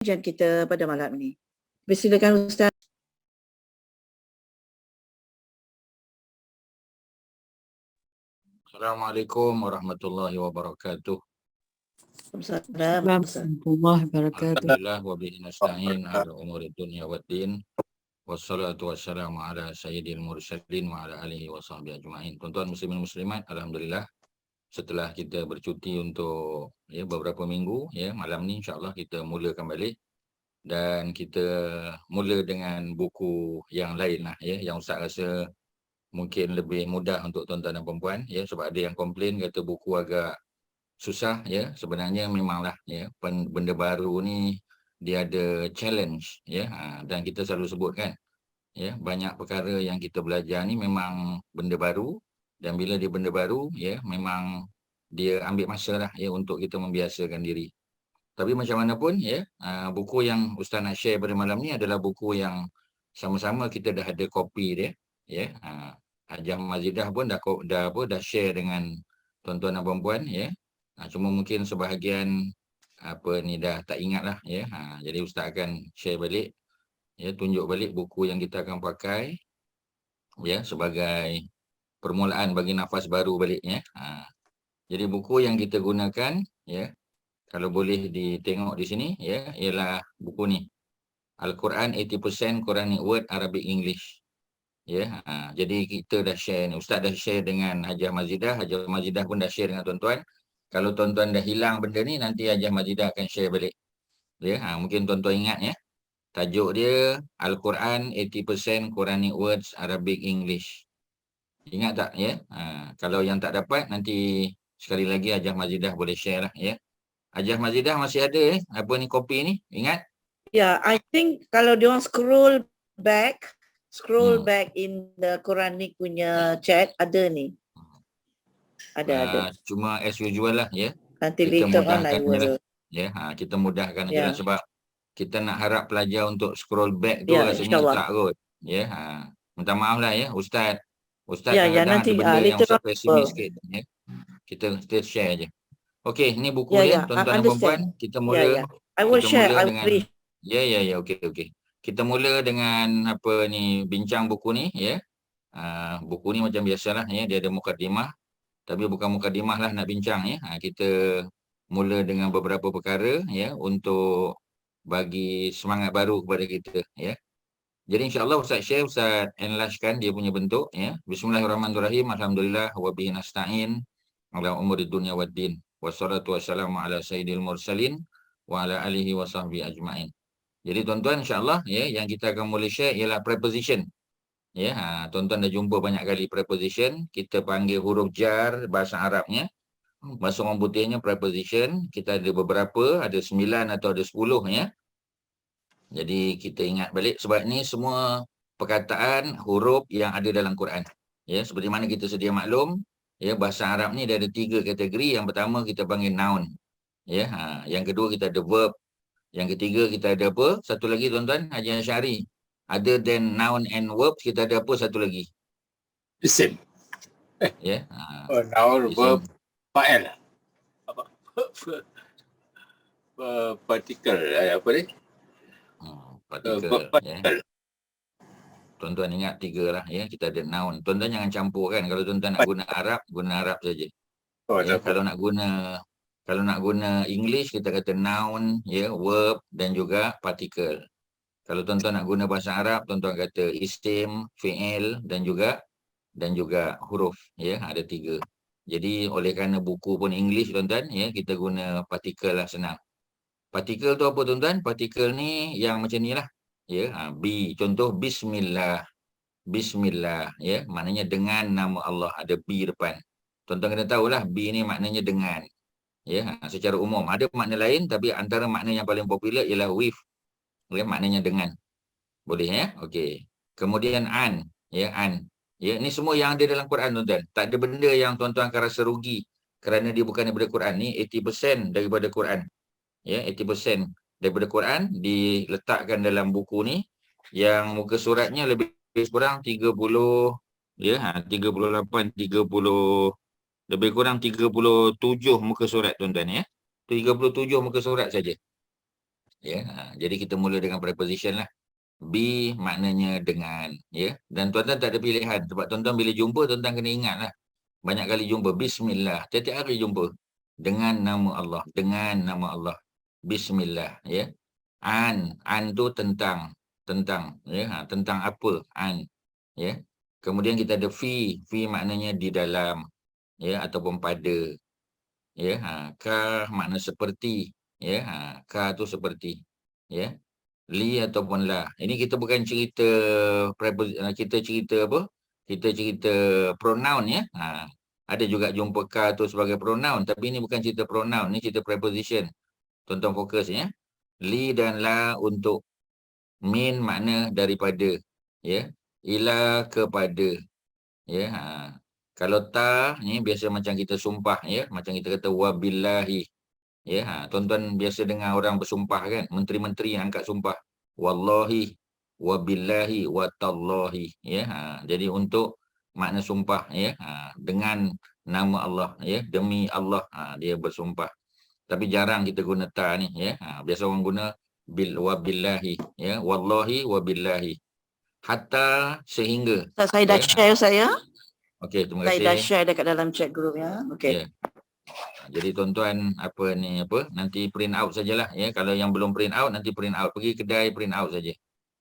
pengajian kita pada malam ini. Persilakan Ustaz. Assalamualaikum warahmatullahi wabarakatuh. Warahmatullahi wabarakatuh. Alhamdulillah wa bihi nasta'in ala umuri dunya waddin. Wassalatu wassalamu ala sayyidil mursalin wa ala alihi wa sahbihi ajma'in. Tuan-tuan muslimin muslimat, alhamdulillah setelah kita bercuti untuk beberapa minggu, malam ni insya-Allah kita mulakan balik dan kita mula dengan buku yang lain lah, yang Ustaz rasa mungkin lebih mudah untuk tuan-tuan dan puan-puan, sebab ada yang komplain kata buku agak susah, sebenarnya memanglah, benda baru ni dia ada challenge, dan kita selalu sebut kan, banyak perkara yang kita belajar ni memang benda baru, dan bila dia benda baru, memang dia ambil masa lah, untuk kita membiasakan diri. Tapi macam mana pun, buku yang Ustaz nak share pada malam ni adalah buku yang sama-sama kita dah ada kopi dia, Hajah Mazidah pun dah share dengan tuan-tuan dan puan-puan, cuma mungkin sebahagian dah tak ingat lah, jadi Ustaz akan share balik, tunjuk balik buku yang kita akan pakai, sebagai permulaan bagi nafas baru balik, jadi buku yang kita gunakan, kalau boleh ditengok di sini, ialah buku ni, Al-Quran 80% Quranic Word Arabic English. Jadi kita dah share ni, Ustaz dah share dengan Hajah Mazidah, Hajah Mazidah pun dah share dengan tuan-tuan. Kalau tuan-tuan dah hilang benda ni, nanti Hajah Mazidah akan share balik. Mungkin tuan-tuan ingat, tajuk dia Al-Quran 80% Quranic Words Arabic English. Ingat tak, kalau yang tak dapat, nanti sekali lagi Hajah Mazidah boleh share lah, Hajah Mazidah masih ada kopi ni, ingat? Yeah, I think kalau dia orang scroll back in the Quranic punya chat, ada ni. Ada. Cuma as usual lah, Nanti kita later on mudahkan I will. kita mudahkan je lah, sebab kita nak harap pelajar untuk scroll back tu rasanya tak kot. Minta maaf lah, Ustaz kadang-kadang ada benda yang Ustaz pesimis sikit, kita share je. Okey, ni buku dia, tuan-tuan dan puan-puan, kita mula. I will share, I will read. Okey. Kita mula dengan bincang buku ni, buku ni macam biasalah, dia ada mukadimah, tapi bukan mukadimah lah nak bincang, kita mula dengan beberapa perkara, untuk bagi semangat baru kepada kita, Jadi insya-Allah Ustaz share, Ustaz enlarge-kan dia punya bentuk, Bismillahirrahmanirrahim. Alhamdulillah wa bihi nasta'in ala umuri dunya waddin. Wassalatu wassalamu ala sayyidil mursalin wa ala alihi wa sahbihi ajma'in. Jadi tuan-tuan insya-Allah, yang kita akan mula share ialah preposition. Tuan-tuan dah jumpa banyak kali preposition, kita panggil huruf jar bahasa Arabnya. Bahasa orang putihnya preposition, kita ada beberapa, ada 9 atau ada 10, Jadi kita ingat balik, sebab ni semua perkataan huruf yang ada dalam Quran. Seperti mana kita sedia maklum, bahasa Arab ni dia ada 3 kategori. Yang pertama kita panggil noun. Yang kedua kita ada verb. Yang ketiga kita ada apa? Satu lagi tuan-tuan, Haji Syari. Other than noun and verb, kita ada apa satu lagi? Isim. Noun, verb, fa'il. Partikel. Apa ni? Partikel. Tuan-tuan ingat 3 lah, kita ada noun. Tuan-tuan jangan campur kan. Kalau tuan-tuan nak guna Arab saja. Kalau nak guna English, kita kata noun, verb dan juga partikel. Kalau tuan-tuan nak guna bahasa Arab, tuan-tuan kata isim, fi'il dan juga huruf, ada 3. Jadi oleh kerana buku pun English tuan-tuan, kita guna partikel lah, senang. Partikel tu apa tuan-tuan? Partikel ni yang macam ni lah. B. Contoh bismillah. Bismillah, maknanya dengan nama Allah, ada B depan. Tuan-tuan kena tahulah B ni maknanya dengan. Secara umum. Ada makna lain, tapi antara makna yang paling popular ialah with. Maknanya dengan. Boleh, okey. Kemudian an, an. Ni semua yang ada dalam Quran tuan-tuan. Tak ada benda yang tuan-tuan akan rasa rugi kerana dia bukan daripada Quran. Ni 80% daripada Quran. 80% daripada Quran diletakkan dalam buku ni, yang muka suratnya lebih kurang 30, 38, 30, lebih kurang 37 muka surat tuan-tuan, 37 muka surat saja. Ya, jadi kita mula dengan preposition lah. Be maknanya dengan, ya. Dan tuan-tuan tak ada pilihan sebab tuan-tuan bila jumpa tuan-tuan kena ingat lah. Banyak kali jumpa bismillah, tiap-tiap hari jumpa dengan nama Allah, dengan nama Allah. Bismillah, ya. An tu tentang ya, tentang apa an, ya. Kemudian kita ada fi maknanya di dalam, ya, ataupun pada, ya. Ka makna seperti, ya. Ka tu seperti, ya. Li ataupun la. Ini kita bukan cerita kita cerita apa? Kita cerita pronoun, ya. Ada juga jumpa ka tu sebagai pronoun, tapi ini bukan cerita pronoun, ni cerita preposition. Tuan-tuan fokus, ya. Li dan la untuk, min makna daripada, ya. Ila kepada, ya. Kalau ta ni biasa macam kita sumpah, ya, macam kita kata wabillahi, ya. Tuan-tuan biasa dengar orang bersumpah kan, menteri-menteri yang angkat sumpah, wallahi wabillahi watallahi, ya. Jadi untuk makna sumpah, ya, dengan nama Allah, ya, demi Allah, dia bersumpah. Tapi jarang kita guna ta ni, ya. Biasa orang guna bil wabillahi, ya, wallahi wabillahi, hatta sehingga. Ustaz, saya dah Ya. share saya. Okey, terima Saya kasih. dah share dekat dalam chat group, ya. Okey. Ya. Jadi tuan-tuan nanti print out sajalah, ya. Kalau yang belum print out nanti print out, pergi kedai print out saja.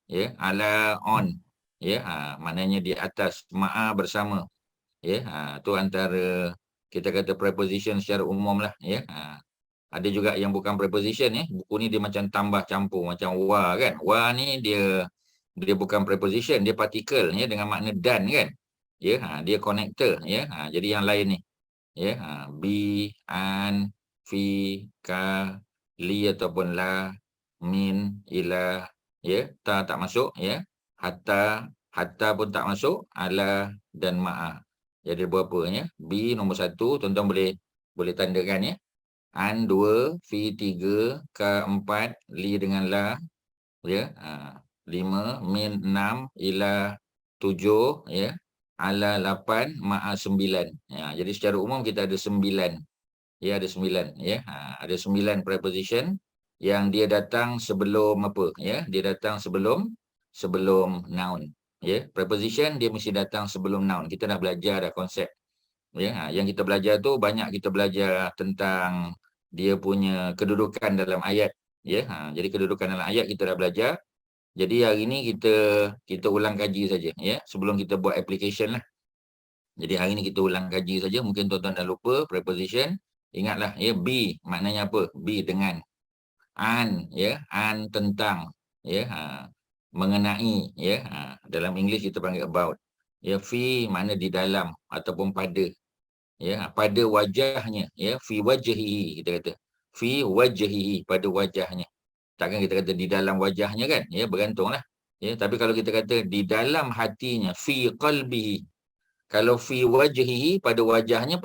Ya, ala on, ya. Maknanya di atas, ma'a bersama, ya. Tu antara kita kata preposition secara umum lah, ya. Ada juga yang bukan preposition, ya. Buku ni dia macam tambah campur macam wa kan. Wa ni dia bukan preposition, dia partikel, ya, dengan makna dan kan. Ya, dia connector, ya. Jadi yang lain ni, ya, bi, an, fi, ka, li ataupun la, min, ila, ya, ta tak masuk, ya, hatta pun tak masuk, ala dan ma'a. Jadi berapa, ya? Bi nombor 1, tuan-tuan boleh tandakan, ya. An 2, fi 3, ka 4, li dengan la, ya, 5, min 6, ila 7, ya, ala 8, ma'a 9. Ya, jadi secara umum kita ada 9. Ya, ada 9, ya. Ada 9 preposition yang dia datang sebelum apa, ya? Dia datang sebelum noun. Ya, preposition dia mesti datang sebelum noun. Kita dah belajar dah konsep. Ya, yang kita belajar tu banyak kita belajar tentang dia punya kedudukan dalam ayat, ya. Jadi kedudukan dalam ayat kita dah belajar. Jadi hari ni kita ulang kaji saja, ya, sebelum kita buat application lah. Jadi hari ni kita ulang kaji saja. Mungkin tuan-tuan dah lupa preposition. Ingatlah, ya, be maknanya apa? Be dengan. An, ya, an tentang, ya, mengenai, ya. Dalam English kita panggil about. Ya, fi makna di dalam ataupun pada. Ya, pada wajahnya, ya, fi wajhihi kita kata. Fi wajhihi, pada wajahnya. Takkan kita kata di dalam wajahnya kan, ya, bergantunglah, ya. Tapi kalau kita kata di dalam hatinya, fi qalbihi. Kalau fi wajhihi, pada wajahnya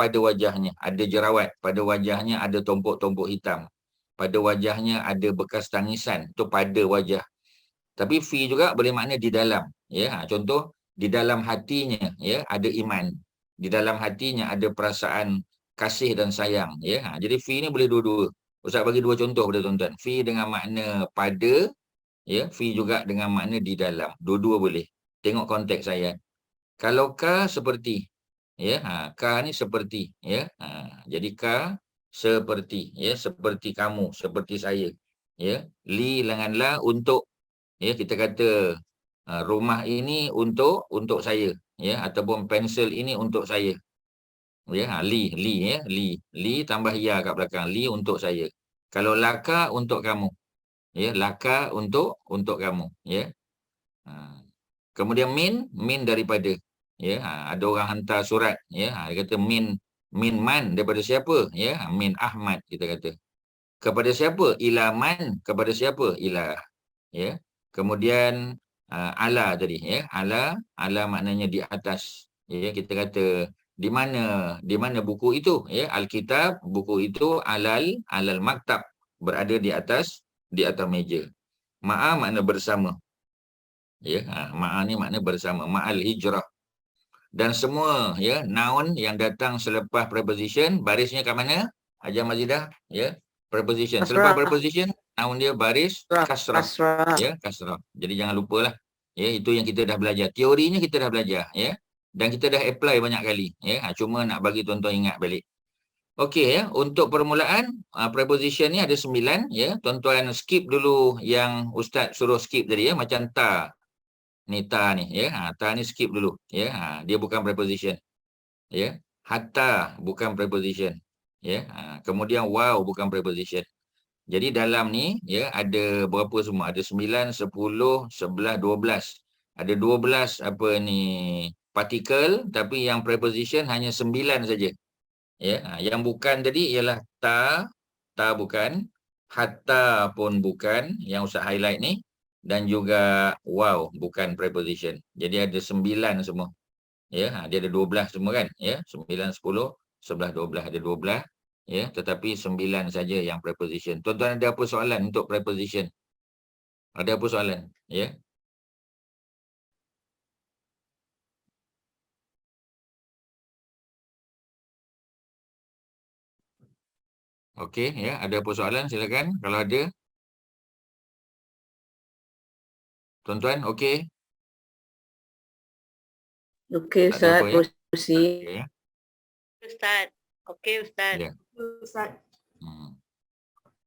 ada jerawat, pada wajahnya ada tompok-tompok hitam, pada wajahnya ada bekas tangisan, itu pada wajah. Tapi fi juga boleh makna di dalam, ya. Contoh, di dalam hatinya, ya, ada iman, di dalam hatinya ada perasaan kasih dan sayang, ya. Jadi fi ni boleh dua-dua. Ustaz bagi 2 contoh pada tuan-tuan. Fi dengan makna pada, ya, fi juga dengan makna di dalam. Dua-dua boleh. Tengok konteks ayat. Kalau ka seperti, ya, ka ni seperti, ya. Jadi ka seperti, ya, seperti kamu, seperti saya, ya. Li dengan la untuk, ya, kita kata rumah ini untuk saya, ya, ataupun pensel ini untuk saya. Ya, li, ya, li tambah ya kat belakang, li untuk saya. Kalau laka untuk kamu, ya, laka untuk kamu, ya. Kemudian min daripada, ya. Ada orang hantar surat, ya, dia kata min man daripada siapa, ya, min Ahmad kita kata. Kepada siapa? Ila man, kepada siapa? Ila, ya. Kemudian ala tadi, ya, ala maknanya di atas, ya. Kita kata di mana buku itu, ya, Alkitab, buku itu alal maktab, berada di atas meja. Ma'a makna bersama, ya. Ma'a ni makna bersama, ma'al hijrah. Dan semua, ya, noun yang datang selepas preposition barisnya kat mana? Hajar Mazidah, ya. preposition. Kasrah. Selepas preposition, noun dia baris kasrah. Kasrah. Ya, kasrah. Jadi jangan lupalah. Ya, itu yang kita dah belajar. Teorinya kita dah belajar, ya. Dan kita dah apply banyak kali, ya. Cuma nak bagi tuan-tuan ingat balik. Okey, ya. Untuk permulaan, preposition ni ada 9, ya. Tuan-tuan skip dulu yang ustaz suruh skip tadi, ya. Macam ta. Ni ta ni, ya. Ta ni skip dulu, ya. Dia bukan preposition. Ya. Hatta bukan preposition. Ya. Kemudian wow bukan preposition. Jadi dalam ni, ya, ada berapa semua? Ada 9, 10, 11, 12. Ada 12 apa ni partikel, tapi yang preposition hanya 9 saja. Ya, yang bukan tadi ialah ta bukan, hatta pun bukan, yang Ustaz highlight ni, dan juga wow bukan preposition. Jadi ada 9 semua. Ya, dia ada 12 semua kan? Ya, 9, 10, 11, 12, ada 12. Ya, tetapi 9 saja yang preposition. Tuan-tuan ada apa soalan untuk preposition? Ada apa soalan? Ya. Okey, ya, ada apa soalan? Silakan kalau ada. Tuan-tuan, okey? Okey, Tak ada Ustaz. apa, ya? Proceed. Okey, ya. Ustaz. Okey, Ustaz. Ya.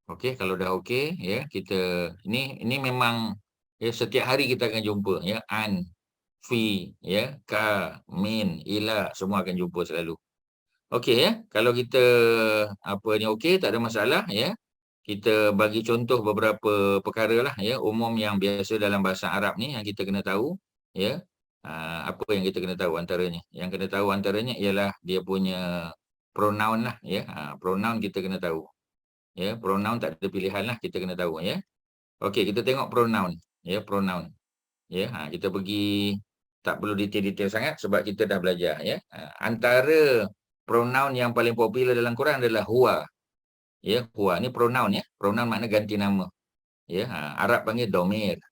Okey, kalau dah okey, ya, kita ini memang ya setiap hari kita akan jumpa, ya, an, fi, ya, ka, min, ila, semua akan jumpa selalu. Okey, ya. Kalau kita apa ni okey, tak ada masalah, ya. Kita bagi contoh beberapa perkara lah, ya, umum yang biasa dalam bahasa Arab ni yang kita kena tahu, ya. Apa yang kita kena tahu antaranya? Yang kena tahu antaranya ialah dia punya pronoun lah, ya. Pronoun kita kena tahu. Ya, pronoun tak ada pilihan lah, kita kena tahu, ya. Okey, kita tengok pronoun, ya, pronoun. Ya, kita pergi, tak perlu detail-detail sangat sebab kita dah belajar, ya. Antara pronoun yang paling popular dalam Quran adalah huwa. Ya, huwa ni pronoun, ya. Pronoun makna ganti nama. Ya, Arab panggil domir.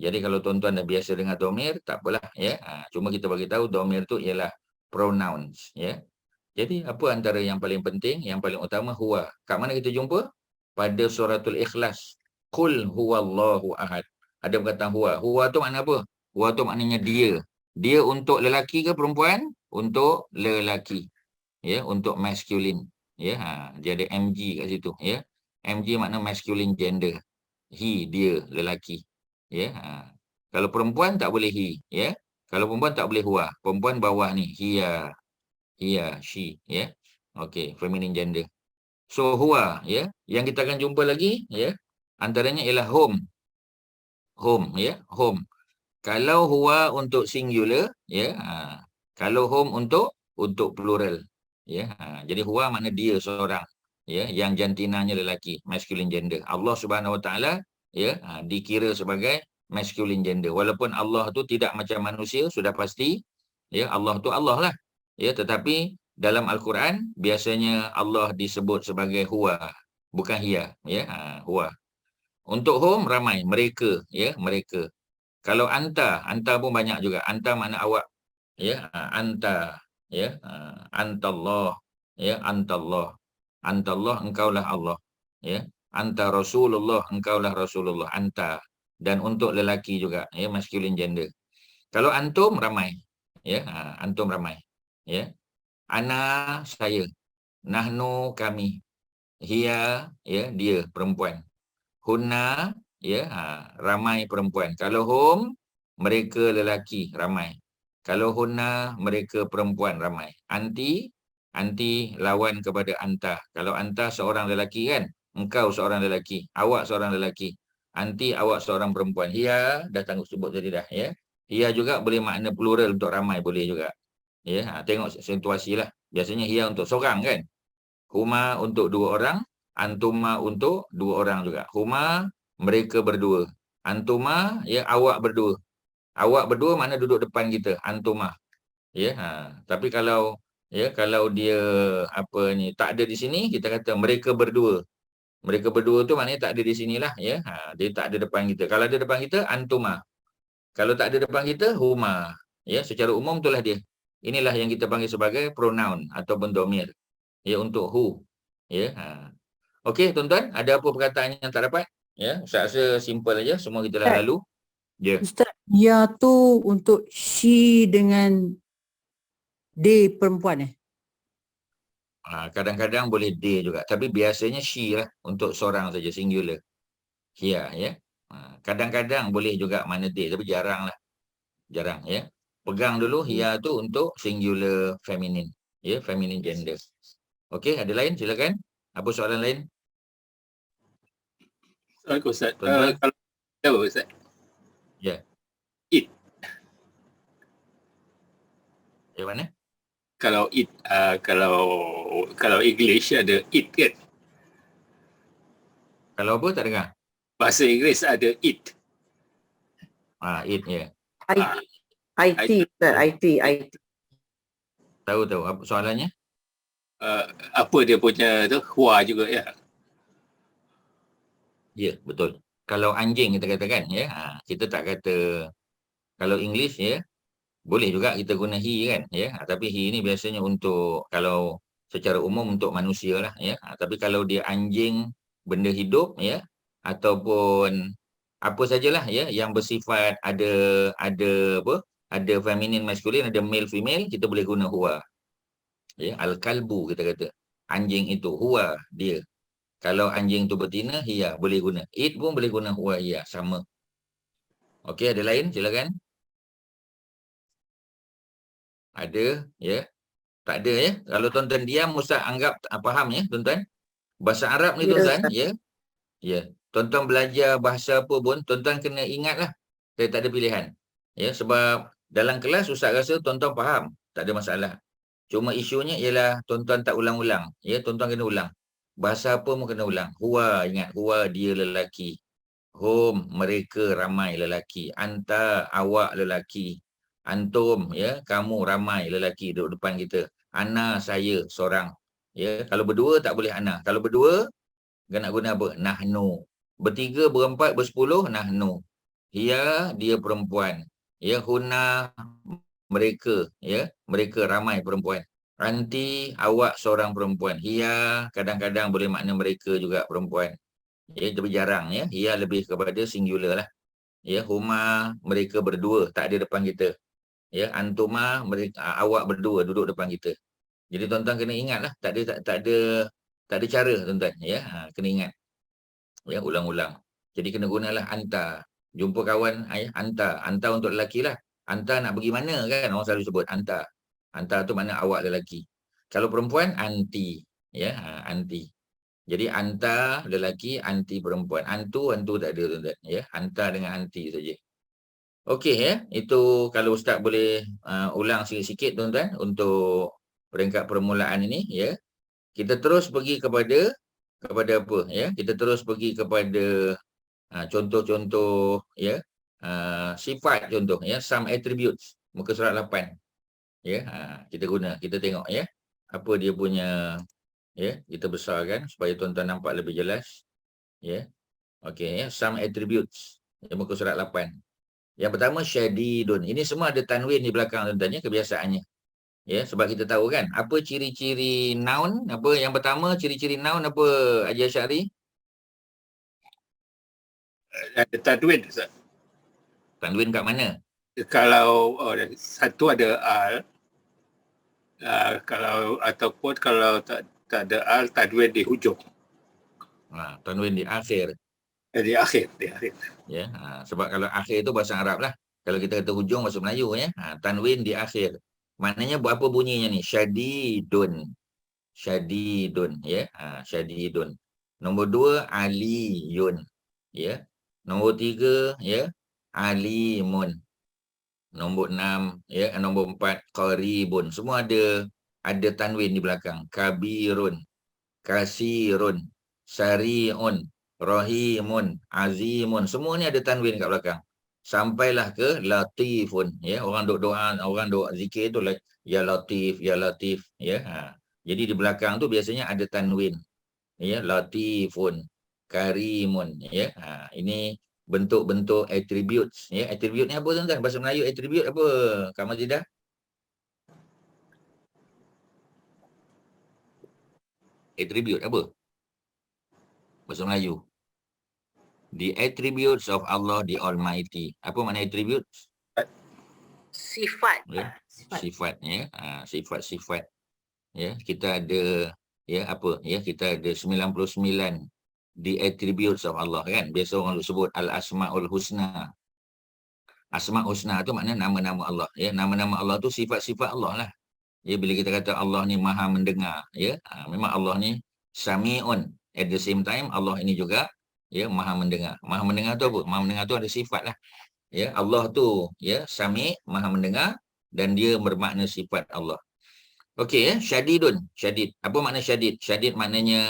Jadi kalau tuan-tuan dah biasa dengan domir, tak apalah, ya. Cuma kita bagi tahu domir tu ialah pronouns, ya. Jadi apa antara yang paling penting, yang paling utama huwa. Kat mana kita jumpa? Pada suratul Ikhlas. Qul huwallahu ahad. Ada perkataan huwa. Huwa tu makna apa? Huwa tu maknanya dia. Dia untuk lelaki ke perempuan? Untuk lelaki. Ya, untuk masculine. Ya, dia ada MG kat situ, ya. MG makna masculine gender. He, dia, lelaki. Ya. Kalau perempuan tak boleh he, ya. Kalau perempuan tak boleh huwa. Perempuan bawah ni, hiya, she, ya. Okey, feminine gender. So huwa, ya. Yang kita akan jumpa lagi, ya. Antaranya ialah home. Home, ya, home. Kalau huwa untuk singular, ya. Kalau home untuk plural, ya. Jadi huwa makna dia seorang, ya, yang jantinanya lelaki, masculine gender. Allah Subhanahu Wa Taala, ya, dikira sebagai masculine gender. Walaupun Allah tu tidak macam manusia, sudah pasti, ya, Allah tu Allah lah. Ya, tetapi dalam Al-Quran biasanya Allah disebut sebagai huwa, bukan hiya, ya. Huwa. Untuk home ramai, mereka, ya, mereka. Kalau anta pun banyak juga. Anta makna awak, ya. Anta, ya. Antallah, ya, antallah. Antallah, engkaulah Allah, ya. Anta Rasulullah, engkaulah Rasulullah. Anta. Dan untuk lelaki juga, ya, masculine gender. Kalau antum ramai, ya, antum ramai, ya. Ana, saya. Nahnu, kami. Hiya, ya, dia, perempuan. Hunna, ya, ramai perempuan. Kalau hum, mereka lelaki, ramai. Kalau hunna, mereka perempuan, ramai. Anti lawan kepada anta. Kalau anta seorang lelaki kan, engkau seorang lelaki, awak seorang lelaki. Anti, awak seorang perempuan. Hiya, dah tangguh sebut tadi dah, ya. Hiya juga boleh makna plural untuk ramai, boleh juga. Ya, tengok situasi lah. Biasanya hiya untuk seorang kan. Huma untuk dua orang. Antuma untuk dua orang juga. Huma, mereka berdua. Antuma, ya, awak berdua. Awak berdua mana duduk depan kita. Antuma. Ya, tapi kalau, ya, kalau dia apa ni tak ada di sini, kita kata mereka berdua. Mereka berdua tu maknanya tak ada di sinilah, ya. Dia tak ada depan kita. Kalau ada depan kita, antuma. Kalau tak ada depan kita, huma. Ya, secara umum itulah dia. Inilah yang kita panggil sebagai pronoun ataupun domir. Ya, untuk who. Ya. Okey, tuan-tuan, ada apa perkataan yang tak dapat? Ya, Ustaz rasa simple aja, semua kita dah Ustaz. lalu. Ya. Ustaz, ya tu untuk she dengan they perempuan Kadang-kadang boleh they juga, tapi biasanya she lah untuk seorang saja, singular. Here, ya. Kadang-kadang boleh juga mana they, tapi jarang lah. Jarang, ya. Pegang dulu here tu untuk singular feminine, ya, feminine gender. Okey, ada lain? Silakan. Apa soalan lain? Assalamualaikum Ustaz. Tuan-tuan. Kalau apa Ustaz? Ya. It. Yang mana? Kalau it, kalau English ada it kan? Kalau apa tak dengar? Bahasa Inggeris ada it. It, ya. IT, Ustaz, IT. Tahu. Apa soalannya? Apa dia punya tu? Hua juga ya. Ya, betul. Kalau anjing kita katakan, ya. Kita tak kata, kalau English, ya, boleh juga kita guna he kan, ya. Tapi he ni biasanya untuk, kalau secara umum untuk manusia lah, ya. Tapi kalau dia anjing, benda hidup, ya, ataupun apa sajalah, ya, yang bersifat ada apa? Ada feminine, masculine, ada male, female, kita boleh guna huwa. Ya, al-kalbu kita kata. Anjing itu huwa, dia. Kalau anjing tu betina, hiya, boleh guna. It pun boleh guna huwa, hiya, sama. Okey, ada lain? Silakan. Ada, ya. Tak ada, ya. Kalau tuan-tuan diam, Ustaz anggap faham, ya, tuan-tuan. Bahasa Arab ni, Ya, tuan-tuan, Ustaz. ya. Ya. Tuan-tuan belajar bahasa apa pun, tuan-tuan kena ingatlah. Saya tak ada pilihan. Ya, sebab dalam kelas Ustaz rasa tuan-tuan faham. Tak ada masalah. Cuma isunya ialah tuan-tuan tak ulang-ulang. Ya, tuan-tuan kena ulang. Bahasa apa pun kena ulang. Huwa, ingat. Huwa, dia lelaki. Hum, mereka ramai lelaki. Anta, awak lelaki. Antum, ya, kamu ramai lelaki duduk depan kita. Ana, saya seorang. Ya, kalau berdua tak boleh ana. Kalau berdua, nak guna apa? Nahnu. Bertiga, berempat, bersepuluh, nahnu. Hiya, dia perempuan. Ya, huna, mereka, ya, mereka ramai perempuan. Anti, awak seorang perempuan. Hiya, kadang-kadang boleh makna mereka juga perempuan. Ya, tapi jarang, ya. Hiya lebih kepada singular lah. Ya, huma, mereka berdua, tak ada depan kita. Ya, antuma, mereka, awak berdua duduk depan kita. Jadi tuan-tuan kena ingatlah, tak ada cara, tuan-tuan, ya. Kena ingat. Ya, ulang-ulang. Jadi kena gunalah anta. Jumpa kawan, anta. Anta untuk lelaki lah. Anta nak pergi mana kan? Orang selalu sebut anta. Anta tu mana awak lelaki. Kalau perempuan, anti. Ya, anti. Jadi anta lelaki, anti perempuan. Antu tak ada, tuan-tuan. Ya, anta dengan anti saja. Okey, ya. Itu kalau Ustaz boleh ulang sikit-sikit, tuan-tuan, untuk peringkat permulaan ini, ya. Kita terus pergi kepada apa, ya. Kita terus pergi kepada contoh-contoh, ya, sifat contoh, ya, some attributes, muka surat 8. Ya, kita guna, kita tengok, ya, apa dia punya, ya, kita besarkan supaya tuan-tuan nampak lebih jelas, ya. Okey, ya, some attributes, ya, muka surat 8. Yang pertama, syadidun. Ini semua ada tanwin di belakang, tuan-tuan, ya, kebiasaannya. Ya, sebab kita tahu kan, apa ciri-ciri noun, apa yang pertama, ciri-ciri noun apa, Haji Asyari? Ada tanwin Ustaz. Tanwin kat mana? Kalau satu ada al, kalau ataupun kalau tak ada al, tanwin di hujung. Tanwin di akhir. Di akhir. Ya, sebab kalau akhir itu bahasa Arab lah. Kalau kita kata hujung bahasa Melayu, ya. Tanwin di akhir. Maknanya berapa bunyinya ni? Syadidun. Syadidun, ya. Syadidun. Nombor 2, aliyun. Ya. Nombor 3, ya, alimun. Nombor 6, ya, nombor 4, qaribun. Semua ada tanwin di belakang. Kabirun, kasirun, sari'un, rahimun, azimun. Semua ni ada tanwin kat belakang. Sampailah ke latifun, ya. Orang duk doa, orang duk zikir tu, ya latif, ya latif, ya. Jadi di belakang tu biasanya ada tanwin. Ya, latifun, karimun, ya. Ini bentuk-bentuk attributes, ya. Attribute ni apa, tuan-tuan? Bahasa Melayu attribute apa, Kak Mazidah? Attribute apa? bahasa Melayu. The attributes of Allah the Almighty. Apa makna attributes? Sifat. Ya, sifat ya. Sifat-sifat. Ya, kita ada apa? Ya, kita ada 99 the attributes of Allah kan. Biasa orang sebut al-asmaul husna. Asma husna tu maknanya nama-nama Allah ya. Nama-nama Allah tu sifat-sifat Allah lah. Ya, bila kita kata Allah ni Maha mendengar ya, memang Allah ni Sami'un. At the same time Allah ini juga ya Maha mendengar. Maha mendengar tu apa? Maha mendengar tu ada sifat lah. Ya, Allah tu ya Sami', Maha mendengar, dan dia bermakna sifat Allah. Okey ya, syadidun. Syadid. Apa makna syadid? Syadid maknanya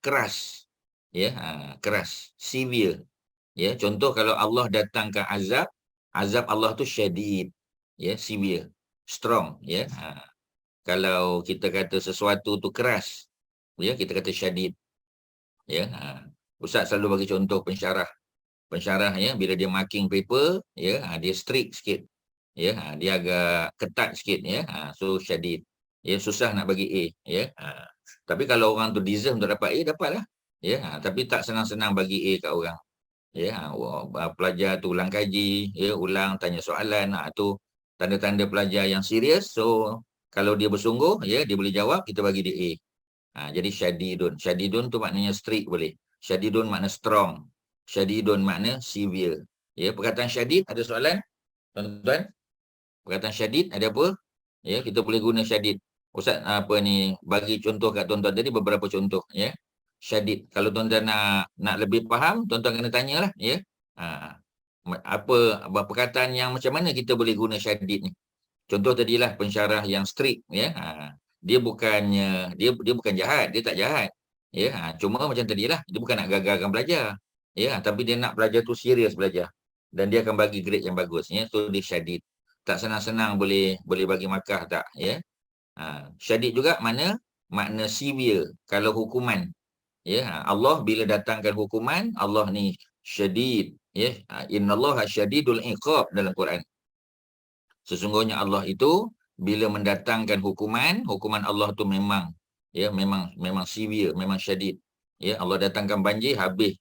keras. Ya, keras, severe. Ya, contoh kalau Allah datangkan azab, azab Allah tu syadid. Ya, severe, strong ya. Kalau kita kata sesuatu tu keras, ya kita kata syadid. Ya, Ustaz selalu bagi contoh pensyarah. Pensyarah ya, bila dia marking paper, ya, dia strict sikit. Ya, dia agak ketat sikit ya. So syadid. Ya, susah nak bagi A ya. Tapi kalau orang tu deserve untuk dapat A, dapatlah. Ya, tapi tak senang-senang bagi A kat orang. Ya, pelajar tu ulang kaji, ya, ulang tanya soalan, tu tanda-tanda pelajar yang serius. So kalau dia bersungguh, ya, dia boleh jawab, kita bagi dia A. Jadi syadidun. Syadidun tu maknanya strict boleh. Syadidun makna strong. Syadidun makna severe. Ya, perkataan syadid ada soalan? Tuan-tuan? Perkataan syadid ada apa? Ya, kita boleh guna syadid. Ustaz apa ni bagi contoh kat tuan-tuan tadi beberapa contoh ya. Syadid. Kalau tuan-tuan nak lebih faham, tuan-tuan kena tanyalah ya. Apa perkataan yang macam mana kita boleh guna syadid ni? Contoh tadilah pensyarah yang strict ya. Dia bukannya dia bukan jahat, dia tak jahat. Ya, cuma macam tadilah, dia bukan nak gagalkan belajar. Ya, tapi dia nak belajar tu serius belajar. Dan dia akan bagi grade yang bagus ya. So dia syadid. Tak senang-senang boleh bagi markah tak ya. Syadid juga makna severe kalau hukuman. Ya, Allah bila datangkan hukuman, Allah ni syadid ya. Innallaha syadidul iqab dalam Quran. Sesungguhnya Allah itu bila mendatangkan hukuman Allah tu memang severe, memang syadid. Ya, Allah datangkan banjir habis.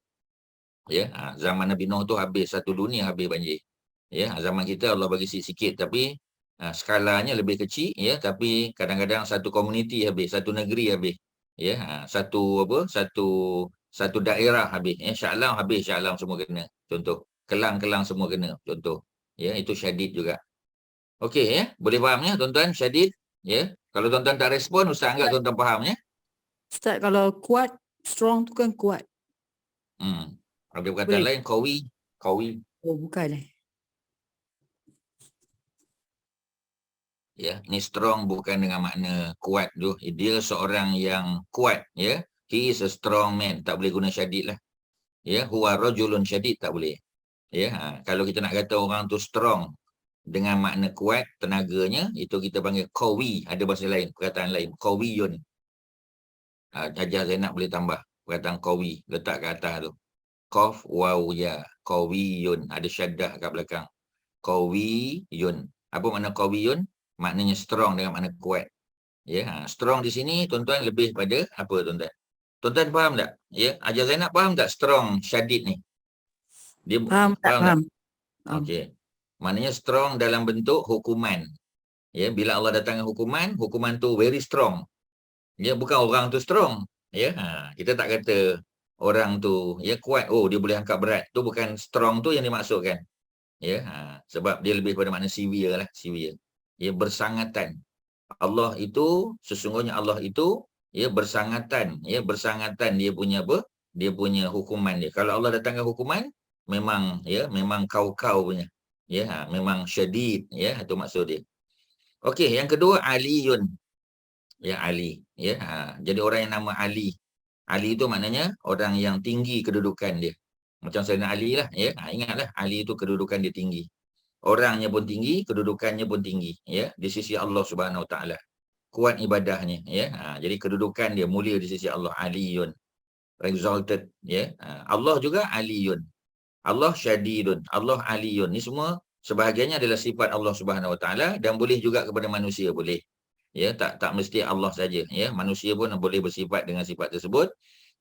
Ya, zaman Nabi Nuh tu habis, satu dunia habis banjir. Ya, zaman kita Allah bagi sikit tapi skalanya lebih kecil ya, tapi kadang-kadang satu komuniti habis, satu negeri habis. Ya, satu daerah habis. Ya, Shah Alam habis, Shah Alam semua kena. Contoh, Kelang semua kena. Contoh. Ya, itu syadid juga. Okey ya, boleh faham ya tuan-tuan syadid? Ya. Kalau tuan-tuan tak respon, Ustaz anggap tuan-tuan faham ya. Ustaz, kalau kuat, strong tu kan kuat. Ada perkataan lain, qawi. Oh, bukan Ya, ni strong bukan dengan makna kuat tu. Dia seorang yang kuat ya. He is a strong man. Tak boleh guna syadid lah. Ya, huwa rajulun syadid tak boleh. Ya, kalau kita nak kata orang tu strong dengan makna kuat tenaganya, itu kita panggil qawi. Ada bahasa lain, perkataan lain, qawiyun. Hajar Zainab boleh tambah perkataan qawi, letak kat atas tu. Qaf waw ya, qawiyun. Ada syaddah kat belakang. Qawiyun. Apa makna qawiyun? Maknanya strong dengan makna kuat. Ya, strong di sini tuan-tuan lebih pada apa tuan-tuan? Tuan-tuan faham tak? Ya, Hajar Zainab faham tak strong syadid ni? Dia faham. Okey. Maknanya strong dalam bentuk hukuman. Ya, bila Allah datangkan hukuman tu very strong. Ya, bukan orang tu strong. Ya, kita tak kata orang tu ya kuat, oh dia boleh angkat berat. Tu bukan strong tu yang dimaksudkan. Ya, sebab dia lebih pada makna severe lah, severe. Ya, bersangatan. Allah itu sesungguhnya Allah itu ya bersangatan, ya bersangatan dia punya apa? Dia punya hukuman dia. Kalau Allah datangkan hukuman, memang kau punya. Ya, memang syadid ya, itu maksud dia. Okey, yang kedua aliyun. Ya, Ali ya. Jadi orang yang nama Ali. Ali itu maknanya orang yang tinggi kedudukan dia. Macam Sayyidina Ali lah ya. Ingatlah Ali itu kedudukan dia tinggi. Orangnya pun tinggi, kedudukannya pun tinggi ya di sisi Allah Subhanahu Wa Taala. Kuat ibadahnya ya. Jadi kedudukan dia mulia di sisi Allah, aliyun. Exalted ya. Allah juga aliyun. Allah syadidun, Allah aliyun. Ni semua sebahagiannya adalah sifat Allah Subhanahu Wa Taala dan boleh juga kepada manusia boleh. Ya, tak mesti Allah saja ya. Manusia pun boleh bersifat dengan sifat tersebut.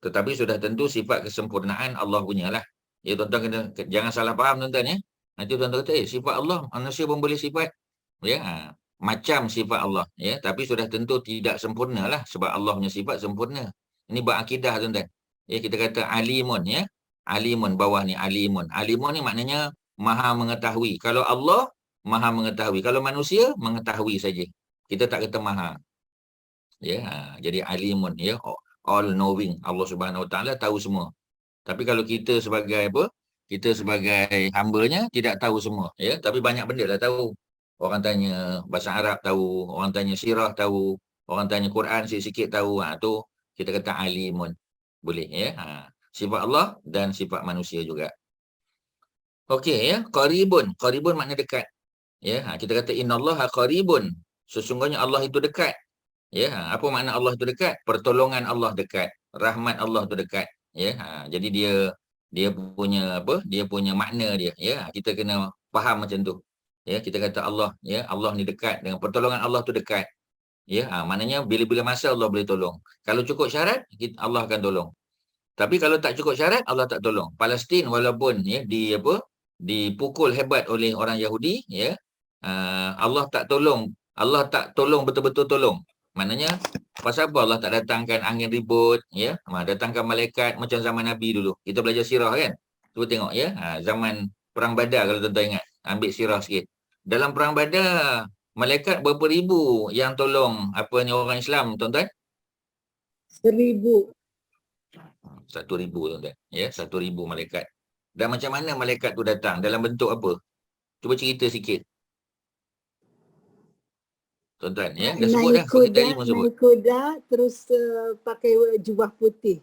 Tetapi sudah tentu sifat kesempurnaan Allah punya lah. Ya, tuan-tuan kena, jangan salah faham tuan-tuan ya. Nanti tuan-tuan kata, sifat Allah, manusia pun boleh sifat. Ya, macam sifat Allah. Ya, tapi sudah tentu tidak sempurna lah. Sebab Allah punya sifat sempurna. Ini berakidah tuan-tuan. Ya, kita kata alimun ya. Alimun bawah ni alimun. Alimun ni maknanya maha mengetahui. Kalau Allah maha mengetahui. Kalau manusia mengetahui saja. Kita tak kata maha. Ya, jadi alimun ya. All knowing. Allah Subhanahu Wa Taala tahu semua. Tapi kalau kita sebagai apa? Kita sebagai hamba-Nya tidak tahu semua, ya. Tapi banyak benda lah tahu. Orang tanya bahasa Arab tahu, orang tanya sirah tahu, orang tanya Quran sikit-sikit tahu. Tu kita kata alimun. Boleh ya. Sifat Allah dan sifat manusia juga. Okey ya, qaribun. Qaribun makna dekat. Ya, kita kata innallaha qaribun. Sesungguhnya Allah itu dekat. Ya, apa makna Allah itu dekat? Pertolongan Allah dekat, rahmat Allah itu dekat. Ya, jadi dia punya apa? Dia punya makna dia. Ya, kita kena faham macam tu. Ya, kita kata Allah, ya, Allah ni dekat dengan pertolongan Allah tu dekat. Ya, maknanya bila-bila masa Allah boleh tolong. Kalau cukup syarat, Allah akan tolong. Tapi kalau tak cukup syarat, Allah tak tolong. Palestin walaupun ya dipukul hebat oleh orang Yahudi, ya, Allah tak tolong. Allah tak tolong betul-betul tolong. Maknanya pasal apa Allah tak datangkan angin ribut, ya, datangkan malaikat macam zaman Nabi dulu. Kita belajar sirah kan. Cuba tengok ya, zaman perang Badar kalau tuan-tuan ingat. Ambil sirah sikit. Dalam perang Badar, malaikat berapa ribu yang tolong apa ni orang Islam, tuan-tuan? 1,000. 1,000 tuan-tuan. Ya, 1,000 malaikat. Dan macam mana malaikat tu datang? Dalam bentuk apa? Cuba cerita sikit. Tuan-tuan, ya, dah sebut dah. Tadi pun sebut. Naik kuda, terus pakai jubah putih.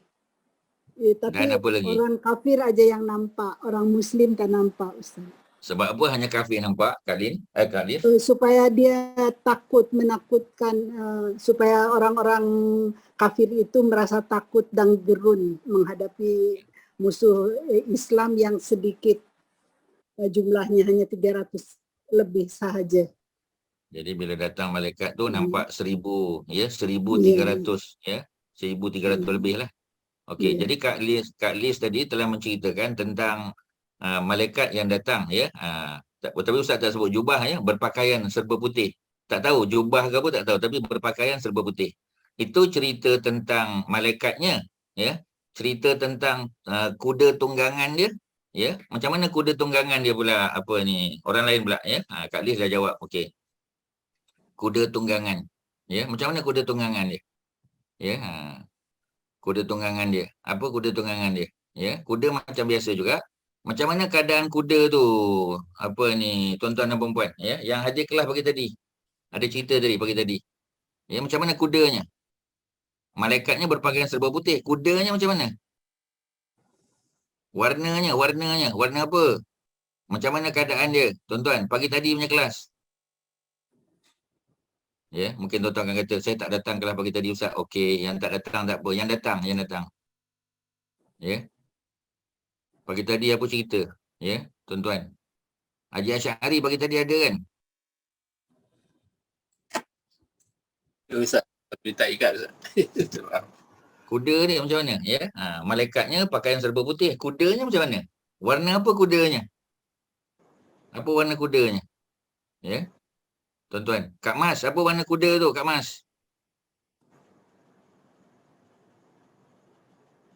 Tapi Dan apa lagi? orang kafir aja yang nampak, orang Muslim tak nampak, Ustaz. Sebab apa hanya kafir nampak, Kalif? Supaya dia takut, menakutkan, supaya orang-orang kafir itu merasa takut dan gerun menghadapi musuh Islam yang sedikit, jumlahnya hanya 300 lebih sahaja. Jadi bila datang malaikat tu nampak 1,000, ya, 1,300, ya, 1,300 lebih lah. Okey, jadi Kak Liz tadi telah menceritakan tentang malaikat yang datang, ya. Tapi Ustaz tak sebut jubah, ya, berpakaian serba putih. Tak tahu jubah ke apa tak tahu, tapi berpakaian serba putih. Itu cerita tentang malaikatnya, ya. Cerita tentang kuda tunggangan dia, ya. Macam mana kuda tunggangan dia pula apa ni? Orang lain pula, ya. Kak Liz dah jawab. Okey. Kuda tunggangan. Ya, macam mana kuda tunggangan dia? Ya, kuda tunggangan dia. Apa kuda tunggangan dia? Ya, kuda macam biasa juga. Macam mana keadaan kuda tu? Apa ni, tuan-tuan dan puan-puan, ya, yang hadir kelas pagi tadi. Ada cerita tadi pagi tadi. Ya, macam mana kudanya? Malaikatnya berpakaian serba putih. Kudanya macam mana? Warna apa? Macam mana keadaan dia? Tuan-tuan, pagi tadi punya kelas. Ya, mungkin tuan-tuan akan kata, saya tak datang kelas pagi tadi Ustaz. Okey, yang tak datang tak apa. Yang datang. Ya. Pagi tadi apa cerita? Ya, tuan-tuan. Haji Asy'ari pagi tadi ada kan? Ustaz, tapi tak ingat Ustaz. Kuda ni macam mana? Ya, malaikatnya pakaian serba putih. Kudanya macam mana? Warna apa kudanya? Apa warna kudanya? Ya. Tuan-tuan, Kak Mas, apa warna kuda tu, Kak Mas?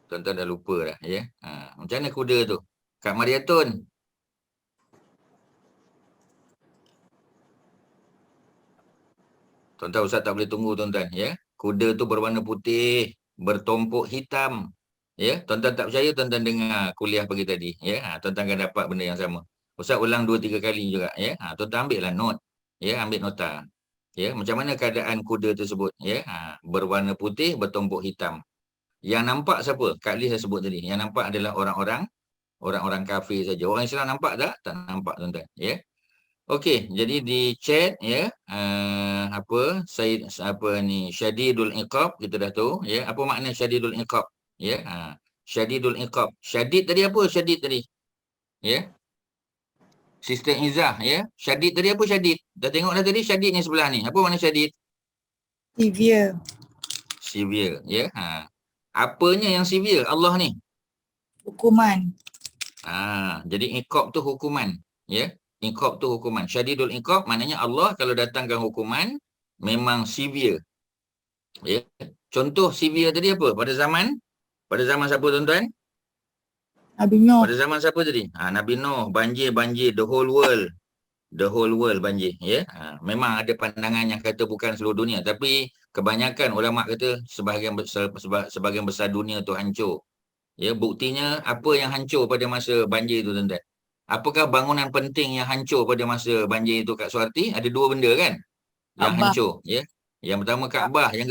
Tuan-tuan dah lupa dah, ya. Macam mana kuda tu? Kak Mariatun. Tuan-tuan, Ustaz tak boleh tunggu, tuan-tuan, ya. Kuda tu berwarna putih, bertompok hitam. Ya, tuan-tuan tak percaya, tuan-tuan dengar kuliah pagi tadi, ya. Tuan-tuan akan dapat benda yang sama. Ustaz ulang 2-3 kali juga, ya. Tuan-tuan ambil lah note. Ya, ambil nota. Ya, macam mana keadaan kuda tersebut, ya? Berwarna putih, bertompok hitam. Yang nampak siapa? Kak Liz saya sebut tadi. Yang nampak adalah orang-orang kafir saja. Orang Islam nampak tak? Tak nampak, tuan-tuan, ya. Okey, jadi di chat, ya, Syadidul Iqab, kita dah tahu, ya. Apa makna Syadidul Iqab? Ya, Syadidul Iqab. Syadid tadi apa? Syadid tadi. Ya. Sister Izzah, ya. Syadid tadi apa syadid? Dah tengok dah tadi syadid ni sebelah ni. Apa makna syadid? Severe. Severe, ya. Apanya yang severe? Allah ni. Hukuman. Jadi iqab tu hukuman. Ya. Iqab tu hukuman. Syadidul iqab maknanya Allah kalau datangkan hukuman memang severe. Ya. Contoh severe tadi apa? Pada zaman siapa tuan-tuan? Nabi Nuh. Pada zaman siapa tadi? Nabi Nuh, banjir, the whole world. The whole world banjir, ya. Memang ada pandangan yang kata bukan seluruh dunia, tapi kebanyakan ulama kata sebahagian besar dunia tu hancur. Ya, buktinya apa yang hancur pada masa banjir itu, tuan-tuan? Apakah bangunan penting yang hancur pada masa banjir itu, Kak Suarti? Ada dua benda kan? Yang Kaabah. hancur, ya. Yang pertama Kaabah, yang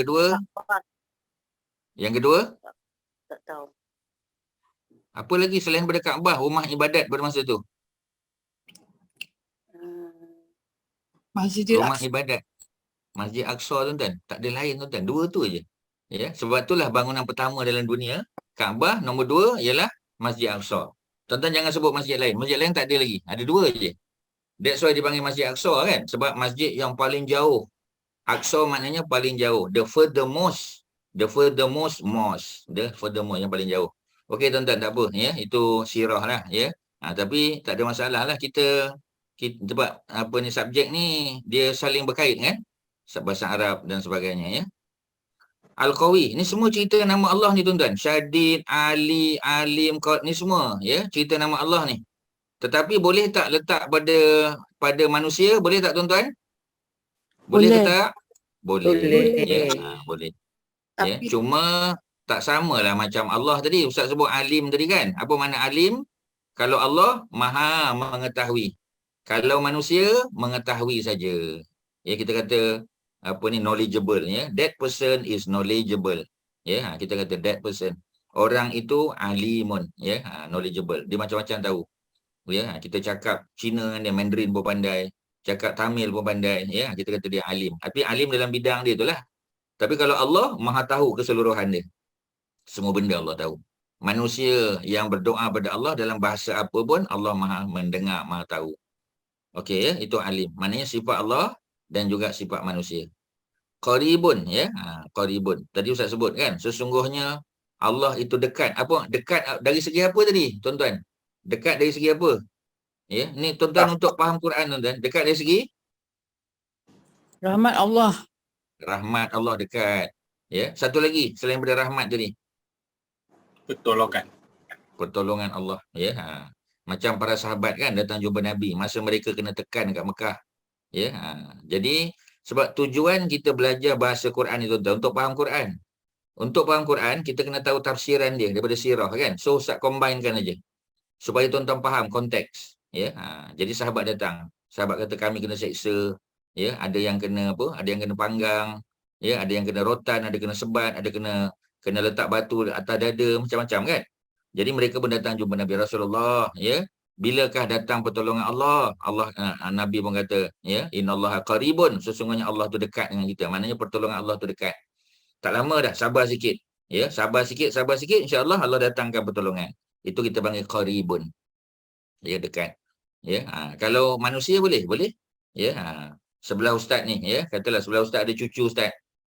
kedua Tak tahu. apa lagi selain daripada Kaabah, rumah ibadat pada masa tu? Masjidil Rumah Aqsa. ibadat. Masjid Aqsa, tuan-tuan. Tak ada lain, tuan-tuan. Dua tu aje. Ya, sebab itulah bangunan pertama dalam dunia, Kaabah. Nombor dua ialah Masjid Aqsa. Tuan-tuan jangan sebut masjid lain. Masjid lain tak ada lagi. Ada dua je. That's why dipanggil Masjid Aqsa kan. Sebab masjid yang paling jauh. Aqsa maknanya paling jauh. The furthermost mosque. The furthermost yang paling jauh. Okey tuan-tuan, tak apa. Ya, itu sirah lah. Ya. Tapi tak ada masalah lah. Kita sebab apa ni, subjek ni dia saling berkait kan, bahasa Arab dan sebagainya, ya. Al-Qawi ni semua cerita nama Allah ni, tuan-tuan. Syadid, Ali, Alim, ni semua, ya, cerita nama Allah ni. Tetapi boleh tak letak pada manusia? Boleh tak, tuan-tuan? Boleh ke tak? Boleh. Ya, boleh. Ya, Tapi cuma tak samalah macam Allah tadi. Ustaz sebut alim tadi kan. Apa makna alim? Kalau Allah maha mengetahui. Kalau manusia mengetahui saja. Ya, kita kata apa ni, knowledgeable, ya. That person is knowledgeable. Ya, kita kata that person. Orang itu alimun, ya, knowledgeable. Dia macam-macam tahu. Ya, kita cakap Cina dengan dia, Mandarin pun pandai, cakap Tamil pun pandai, ya. Kita kata dia alim. Tapi alim dalam bidang dia itulah. Tapi kalau Allah maha tahu keseluruhan dia. Semua benda Allah tahu. Manusia yang berdoa pada Allah dalam bahasa apa pun Allah maha mendengar, maha tahu. Okey, ya, itu alim. Maknanya sifat Allah dan juga sifat manusia. Qaribun, ya. Qaribun. Tadi Ustaz sebut kan, sesungguhnya Allah itu dekat. Apa? Dekat dari segi apa tadi, tuan-tuan? Dekat dari segi apa? Ya, ni tuan-tuan untuk faham Quran, tuan-tuan. Dekat dari segi Rahmat Allah. rahmat Allah dekat. Ya, satu lagi selain daripada rahmat tadi, Pertolongan. pertolongan Allah, ya. Macam para sahabat kan datang jumpa Nabi masa mereka kena tekan kat Mekah. Ya. Jadi sebab tujuan kita belajar bahasa Quran itu untuk faham Quran. Untuk faham Quran kita kena tahu tafsiran dia daripada sirah kan. So Ustaz combinekan aja supaya tuan-tuan faham konteks. Ya. Jadi sahabat datang. Sahabat kata kami kena seksa. Ya, ada yang kena apa? Ada yang kena panggang. Ya, ada yang kena rotan, ada kena sebat, ada kena letak batu atas dada, macam-macam kan. Jadi mereka pun datang jumpa Nabi Rasulullah, ya. Bilakah datang pertolongan Allah? Nabi pun kata, ya, innallaha qaribun, sesungguhnya Allah tu dekat dengan kita. Maknanya pertolongan Allah tu dekat. Tak lama dah, sabar sikit. Ya, sabar sikit, insya-Allah Allah datangkan pertolongan. Itu kita panggil qaribun. Ya, dekat. Ya, kalau manusia boleh. Ya, sebelah ustaz ni, ya, katalah sebelah ustaz ada cucu ustaz.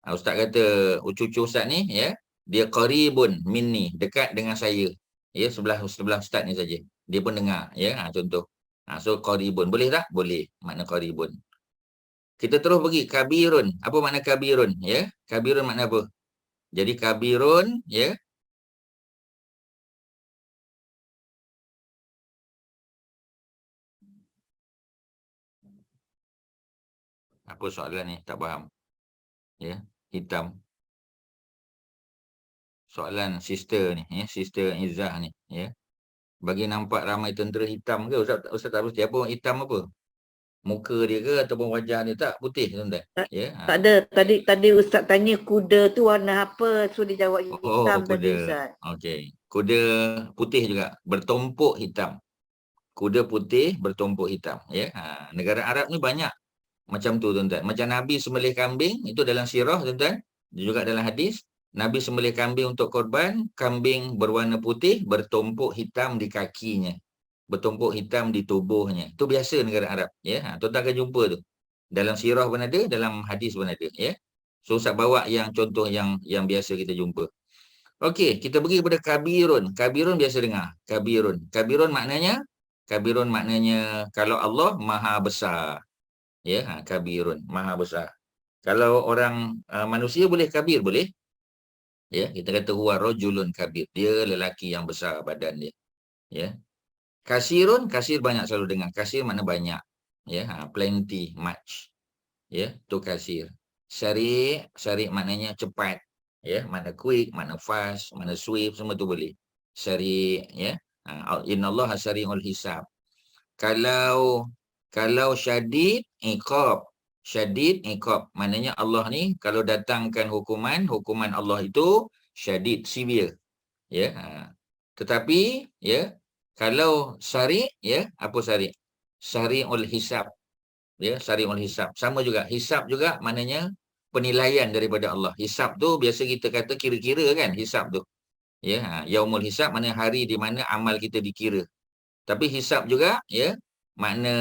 Ustaz kata cucu ustaz ni, ya, dia qaribun minni, dekat dengan saya. Ya, sebelah ustaz ni saja. Dia pun dengar, ya, contoh. So qaribun, boleh tak? Boleh, makna qaribun. Kita terus pergi kabirun. Apa makna kabirun, ya? Kabirun makna apa? Jadi kabirun, ya, apa soalan ni? Tak faham. Ya, hitam. Soalan sister ni, ya, sister Izzah ni, ya. Bagi nampak ramai tentera hitam ke? Ustaz tak pasti apa hitam apa? Muka dia ke ataupun wajah dia? Tak, putih, tuan-tuan. Ya. tak ada. Tadi Ustaz tanya kuda tu warna apa? So dia jawab hitam tadi Kuda. Ustaz. Okey. Kuda putih juga, bertumpuk hitam. Kuda putih bertumpuk hitam, ya. Negara Arab ni banyak macam tu, tuan-tuan. Macam Nabi sembelih kambing, itu dalam sirah, tuan-tuan. Juga dalam hadis, Nabi sembelih kambing untuk korban, kambing berwarna putih, bertumpuk hitam di kakinya. Bertumpuk hitam di tubuhnya. Itu biasa negara Arab, ya. Tuan-tuan akan jumpa tu. Dalam sirah pun ada, dalam hadis pun ada, ya. So Ustaz bawa yang contoh yang biasa kita jumpa. Okey, kita pergi kepada kabirun. Kabirun biasa dengar. Kabirun. Kabirun maknanya kalau Allah Maha Besar. Ya, kabirun, Maha Besar. Kalau orang manusia boleh kabir, boleh. Ya, kita kata huwa rajulun kabir. Dia lelaki yang besar badan dia. Ya. Kasirun, kasir banyak selalu dengar. Kasir makna banyak. Ya, plenty, much. Ya, tu kasir. Syari' maknanya cepat. Ya, mana quick, mana fast, mana swift, semua tu boleh. Syari', ya. Innallaha syari'ul hisab. Kalau syadid iqab. Syadid iqab. Maknanya Allah ni kalau datangkan hukuman Allah itu syadid, severe. Ya. Tetapi ya, kalau syari', ya, apa syari'? Syari'ul hisab. Ya, syari'ul hisab. Sama juga. Hisab juga maknanya penilaian daripada Allah. Hisab tu biasa kita kata kira-kira kan, hisab tu. Ya, yaumul hisab maknanya hari di mana amal kita dikira. Tapi hisab juga, ya, makna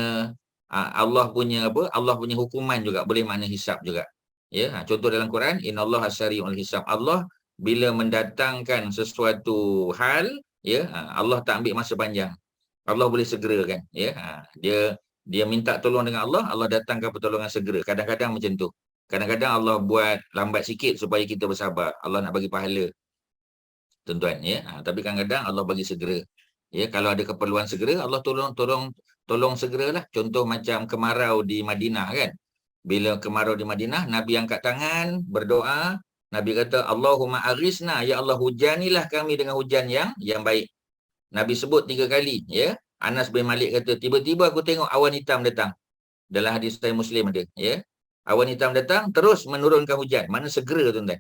Allah punya apa? Allah punya hukuman juga boleh makna hisab juga. Ya, contoh dalam Quran, innallaha syari'ul hisab. Allah bila mendatangkan sesuatu hal, ya, Allah tak ambil masa panjang. Allah boleh segerakan, ya. Dia minta tolong dengan Allah, Allah datangkan pertolongan segera. Kadang-kadang macam tu. Kadang-kadang Allah buat lambat sikit supaya kita bersabar. Allah nak bagi pahala. Tuan-tuan, ya. Tapi kadang-kadang Allah bagi segera. Ya, kalau ada keperluan segera, Allah tolong segeralah. Contoh macam kemarau di Madinah kan. Bila kemarau di Madinah, Nabi angkat tangan, berdoa, Nabi kata, Allahumma aghithna, ya Allah hujanilah kami dengan hujan yang baik. Nabi sebut 3 kali, ya. Anas bin Malik kata, tiba-tiba aku tengok awan hitam datang. Dalam hadis Sahih Muslim ada, ya. Awan hitam datang terus menurunkan hujan. Mana segera, tuan-tuan.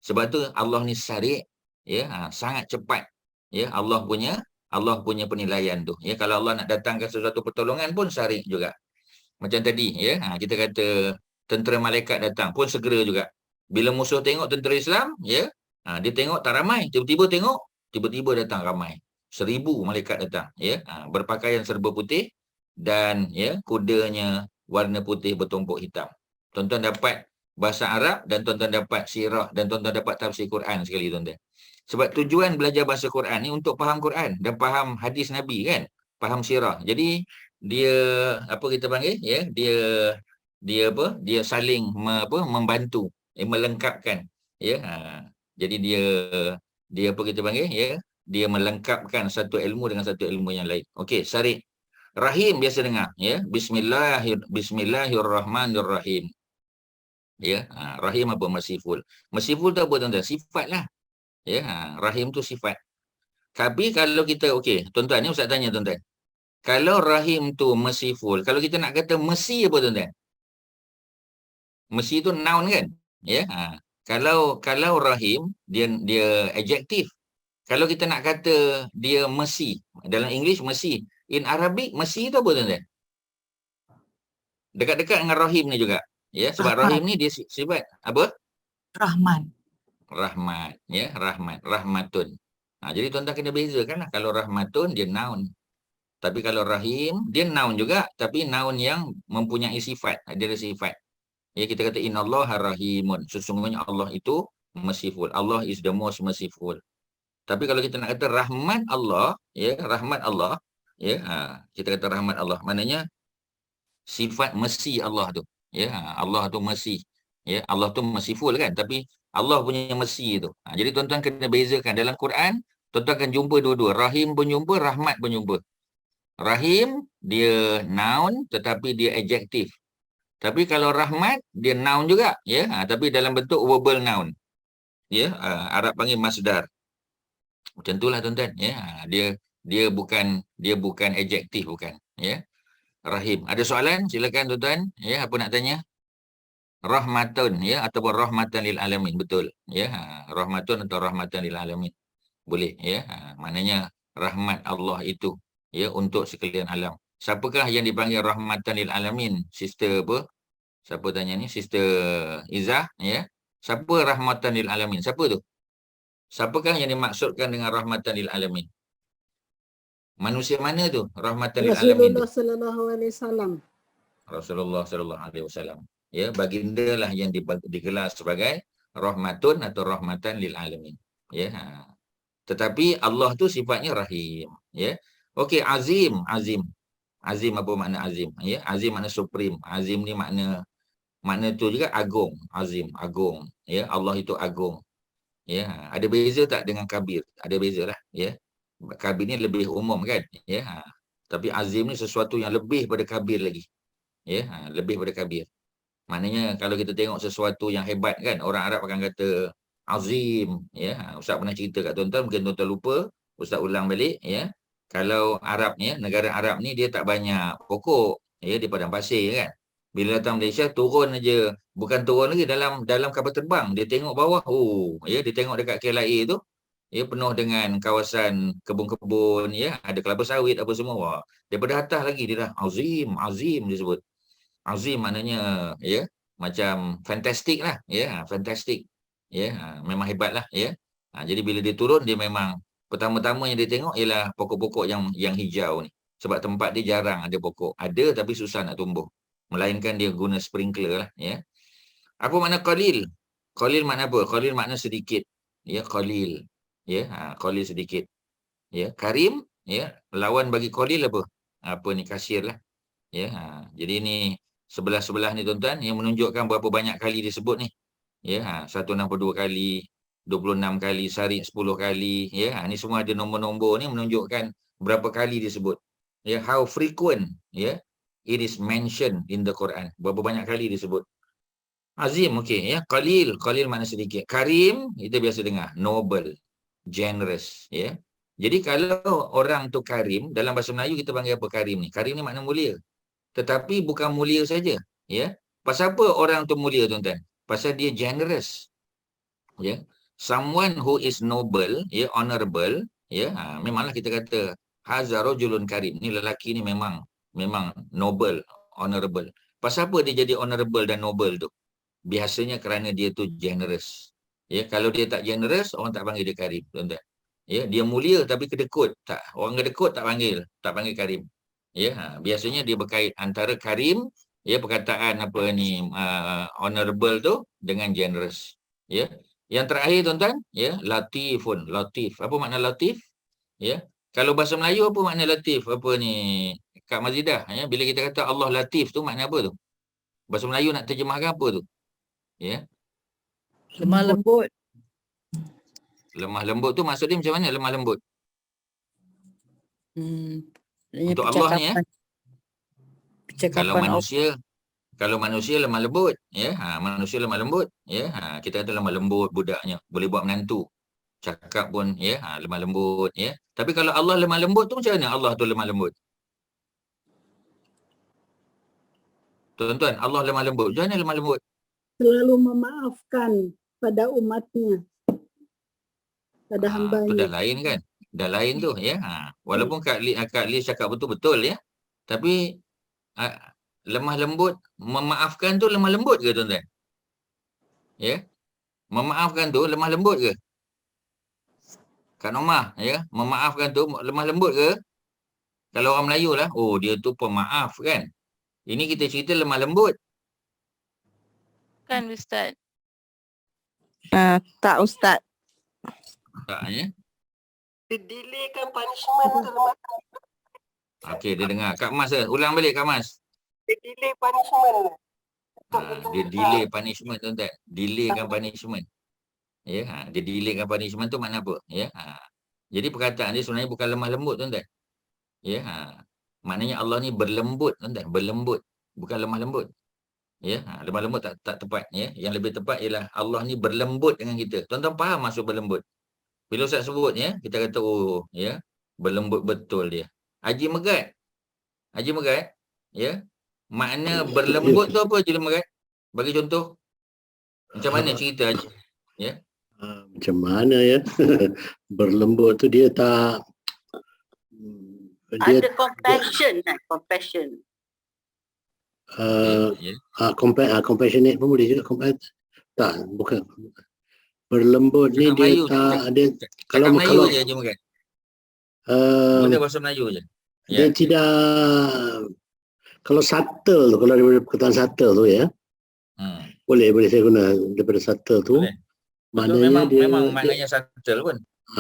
Sebab tu Allah ni syari', ya, sangat cepat. Ya, Allah punya penilaian tu. Ya, kalau Allah nak datangkan sesuatu pertolongan pun syari' juga. Macam tadi, ya, kita kata tentera malaikat datang pun segera juga. Bila musuh tengok tentera Islam, ya, dia tengok tak ramai, tiba-tiba datang ramai. 1000 malaikat datang, ya, berpakaian serba putih dan, ya, kudanya warna putih bertumpuk hitam. Tuan-tuan dapat bahasa Arab dan tuan-tuan dapat sirah dan tuan-tuan dapat tafsir Quran sekali, tuan-tuan. Sebab tujuan belajar bahasa Quran ni untuk faham Quran dan faham hadis Nabi kan, faham sirah. Jadi dia apa kita panggil, ya, dia saling membantu, melengkapkan, ya. Jadi dia apa kita panggil, ya, dia melengkapkan satu ilmu dengan satu ilmu yang lain. Okey, syari'. Rahim biasa dengar, ya. Bismillahirrahmanirrahim. Ya, rahim apa? Merciful. Merciful tu apa, tuan-tuan? Sifat lah. Ya, rahim tu sifat. Tapi kalau kita, okey, tuan-tuan ni Ustaz tanya tuan-tuan. Kalau rahim tu merciful, kalau kita nak kata mercy apa, tuan-tuan? Mercy tu noun kan? Ya. Kalau rahim dia adjektif. Kalau kita nak kata dia mercy, dalam English mercy, in Arabic mercy tu apa, tuan-tuan? Dekat-dekat dengan rahim ni juga. Ya, sebab Rahmat. rahim ni dia sifat apa? Rahman. Rahmat, ya, rahmatun. Jadi tuan-tuan kena bezakan lah. Kalau rahmatun dia noun. Tapi kalau rahim dia noun juga, tapi noun yang mempunyai sifat, dia ada sifat. Ya, kita kata innallaha rahimun. Sesungguhnya Allah itu merciful. Allah is the most merciful. Tapi kalau kita nak kata rahmat Allah, ya, rahmat Allah, ya, kita kata rahmat Allah, maknanya sifat mercy Allah tu. Ya, Allah tu mercy. Ya, Allah tu merciful kan, tapi Allah punya mercy tu. Jadi tuan-tuan kena bezakan dalam Quran, tuan-tuan akan jumpa dua-dua. Rahim pun jumpa, rahmat pun jumpa. Rahim dia noun tetapi dia adjektif. Tapi kalau rahmat dia noun juga, ya, tapi dalam bentuk verbal noun. Ya, Arab panggil masdar. Macam itulah tuan-tuan, ya. Dia bukan adjektif, bukan, ya. Rahim. Ada soalan? Silakan tuan-tuan, ya, apa nak tanya? Rahmatun, ya, ataupun rahmatan lil alamin, betul, ya. Rahmatun atau rahmatan lil alamin. Boleh, ya. Maknanya rahmat Allah itu, ya, untuk sekalian alam. Siapakah yang dipanggil rahmatan lil alamin? Sister apa? Siapa tanya ni? Sister Izzah, ya. Siapa rahmatan lil alamin? Siapa tu? Siapakah yang dimaksudkan dengan rahmatan lil alamin? Manusia mana tu? Rahmatan lil alamin tu? Rasulullah sallallahu alaihi wasallam. Rasulullah sallallahu alaihi wasallam. Ya, baginda lah yang digelar sebagai rahmatun atau rahmatan lil alamin. Ya. Tetapi Allah tu sifatnya rahim. Ya. Okey, azim. Azim apa makna azim? Ya, azim makna supreme. Azim ni makna tu juga agung. Azim, agung. Ya, Allah itu agung. Ya, ada beza tak dengan kabir? Ada bezalah. Ya. Kabir ni lebih umum kan? Ya. Tapi azim ni sesuatu yang lebih pada kabir lagi. Ya, lebih pada kabir. Maknanya kalau kita tengok sesuatu yang hebat kan, orang Arab akan kata azim. Ya, Ustaz pernah cerita kat tuan-tuan, mungkin tuan-tuan lupa, Ustaz ulang balik. Ya, kalau Arab ni, negara Arab ni dia tak banyak pokok, ya, di padang pasir kan. Bila datang Malaysia turun aja, bukan turun lagi dalam kapal terbang, dia tengok bawah, ya, dia tengok dekat KLIA tu, ya, penuh dengan kawasan kebun-kebun, ya, ada kelapa sawit apa semua. Wah, daripada atas lagi dia dah azim disebut. Azim maknanya, ya, macam fantastic lah, ya, fantastic. Ya, memang hebat lah, ya. Jadi bila dia turun, dia memang pertama-tama yang dia tengok ialah pokok-pokok yang hijau ni. Sebab tempat dia jarang ada pokok. Ada tapi susah nak tumbuh. Melainkan dia guna sprinkler lah, ya. Apa makna qalil? Qalil makna apa? Qalil makna sedikit. Ya, qalil. Ya, qalil sedikit. Ya, karim, ya, lawan bagi qalil apa? Apa ni, kasir lah. Ya, jadi ni sebelah-sebelah ni tuan-tuan yang menunjukkan berapa banyak kali disebut ni. Ya, 162 kali, 26 kali, Sarik 10 kali. Ya, ni semua ada nombor-nombor ni menunjukkan berapa kali disebut. Ya, how frequent, ya, it is mentioned in the Quran. Berapa banyak kali disebut. Azim, okey, ya. Qalil makna sedikit. Karim, kita biasa dengar, noble, generous, ya. Jadi kalau orang tu karim, dalam bahasa Melayu kita panggil apa karim ni? Karim ni makna mulia. Tetapi bukan mulia saja, ya. Pasal apa orang tu mulia, tuan-tuan? Pasal dia generous. Ya. Someone who is noble, ya, honorable, ya. Memanglah kita kata hadza rajulun karim. Ni lelaki ni memang noble, honorable. Pasal apa dia jadi honorable dan noble tu? Biasanya kerana dia tu generous. Ya, kalau dia tak generous, orang tak panggil dia karim, tuan-tuan. Ya, dia mulia tapi kedekut. Tak, orang kedekut tak panggil karim. Ya, biasanya dia berkait antara karim, ya, perkataan apa ni, honorable tu dengan generous. Ya. Yang terakhir tuan-tuan, ya, latifun, latif. Apa makna latif? Ya. Kalau bahasa Melayu apa makna latif? Apa ni, Kak Mazidah, ya, bila kita kata Allah latif tu makna apa tu? Bahasa Melayu nak terjemahkan apa tu? Ya. Lemah lembut. Lemah lembut tu maksud dia macam mana lemah lembut? Untuk Allah ni, ya. Kalau manusia lemah lembut, ya, manusia lemah lembut, ya, kita kata lemah lembut budaknya, boleh buat menantu, cakap pun, ya, lemah lembut, ya. Tapi kalau Allah lemah lembut tu macam mana Allah tu lemah lembut? Tuan-tuan, Allah lemah lembut, macam mana lemah lembut? Selalu memaafkan pada umatnya, pada hambanya. Tu dah lain kan? Dah lain tu, ya. Walaupun Kak Lee cakap betul-betul, ya. Tapi lemah lembut, memaafkan tu lemah lembut ke, tuan-tuan? Ya. Memaafkan tu lemah lembut ke? Kak Nomah, ya. Memaafkan tu lemah lembut ke? Kalau orang Melayu lah, oh dia tu pemaaf kan. Ini kita cerita lemah lembut. Kan Ustaz? Tak Ustaz. Tak, ya. Delaykan punishment tu lemah. Okey, dia dengar. Kak Mas, ulang balik Kak Mas. Delay punishment. Dia delay punishment, tuan-tuan. Delaykan punishment. Ya, dia delaykan punishment tu makna apa? Ya. Jadi perkataan dia sebenarnya bukan lemah lembut, tuan-tuan. Ya, maknanya Allah ni berlembut, tuan-tuan. Berlembut, bukan lemah lembut. Ya, lemah lembut tak tepat, ya. Yang lebih tepat ialah Allah ni berlembut dengan kita. Tuan-tuan faham maksud berlembut? Bila Ustaz sebut, ya, kita kata oh, ya, berlembut betul dia. Haji Megat, ya. Makna berlembut tu apa, Haji Megat? Bagi contoh. Macam mana cerita Haji? Ya. Macam mana, ya? Berlembut tu dia tak Ada compassion, compassion. Compassionate pun boleh juga. Tak, bukan. Berlembut ni dia Melayu, tak ada. Kalau Melayu je Haji Megat. Benda bahasa Melayu je. Dia tidak, kalau subtle tu, kalau daripada perkataan subtle tu, ya. Boleh saya guna daripada subtle tu. Betul, Maknanya memang dia, maknanya subtle pun.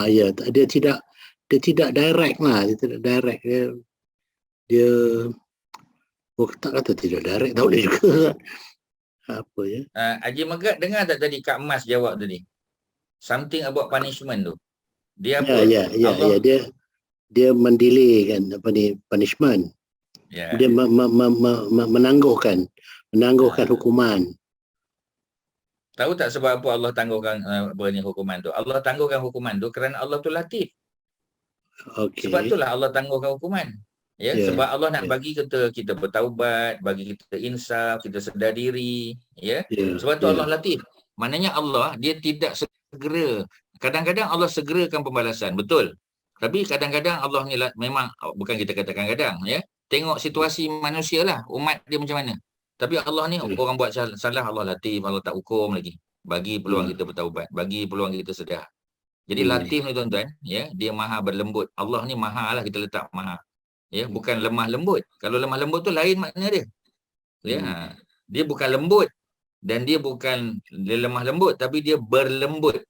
ya, dia tidak direct lah, dia tidak direct, dia tak kata tidak direct, tak boleh juga. Apa ya? Haji Megat dengar tak tadi Kak Mas jawab tadi? Something about punishment tu. Dia apa? Allah, Dia mendelay kan apa ni, punishment. ya. Dia menangguhkan hukuman. Tahu tak sebab apa Allah tangguhkan hukuman tu? Allah tangguhkan hukuman tu kerana Allah tu latif. Okey. Sebab itulah Allah tangguhkan hukuman. Ya, Ya, sebab Allah nak ya. bagi kita bertaubat, bagi kita insaf, kita sedar diri, ya. Ya, Sebab tu ya. Allah latif. Maknanya Allah dia tidak segera. Kadang-kadang Allah segerakan pembalasan, betul. Tapi kadang-kadang Allah ni memang bukan kita kata kadang-kadang, ya. Tengok situasi manusia lah, umat dia macam mana. Tapi Allah ni orang buat salah, Allah latif, Allah tak hukum lagi. Bagi peluang kita bertaubat, bagi peluang kita sedar. Jadi latif ni tuan-tuan, ya, dia maha berlembut. Allah ni maha lah, kita letak maha. Ya, bukan lemah lembut. Kalau lemah lembut tu lain makna dia. Ya, dia bukan lembut dan dia bukan dia lemah lembut tapi dia berlembut.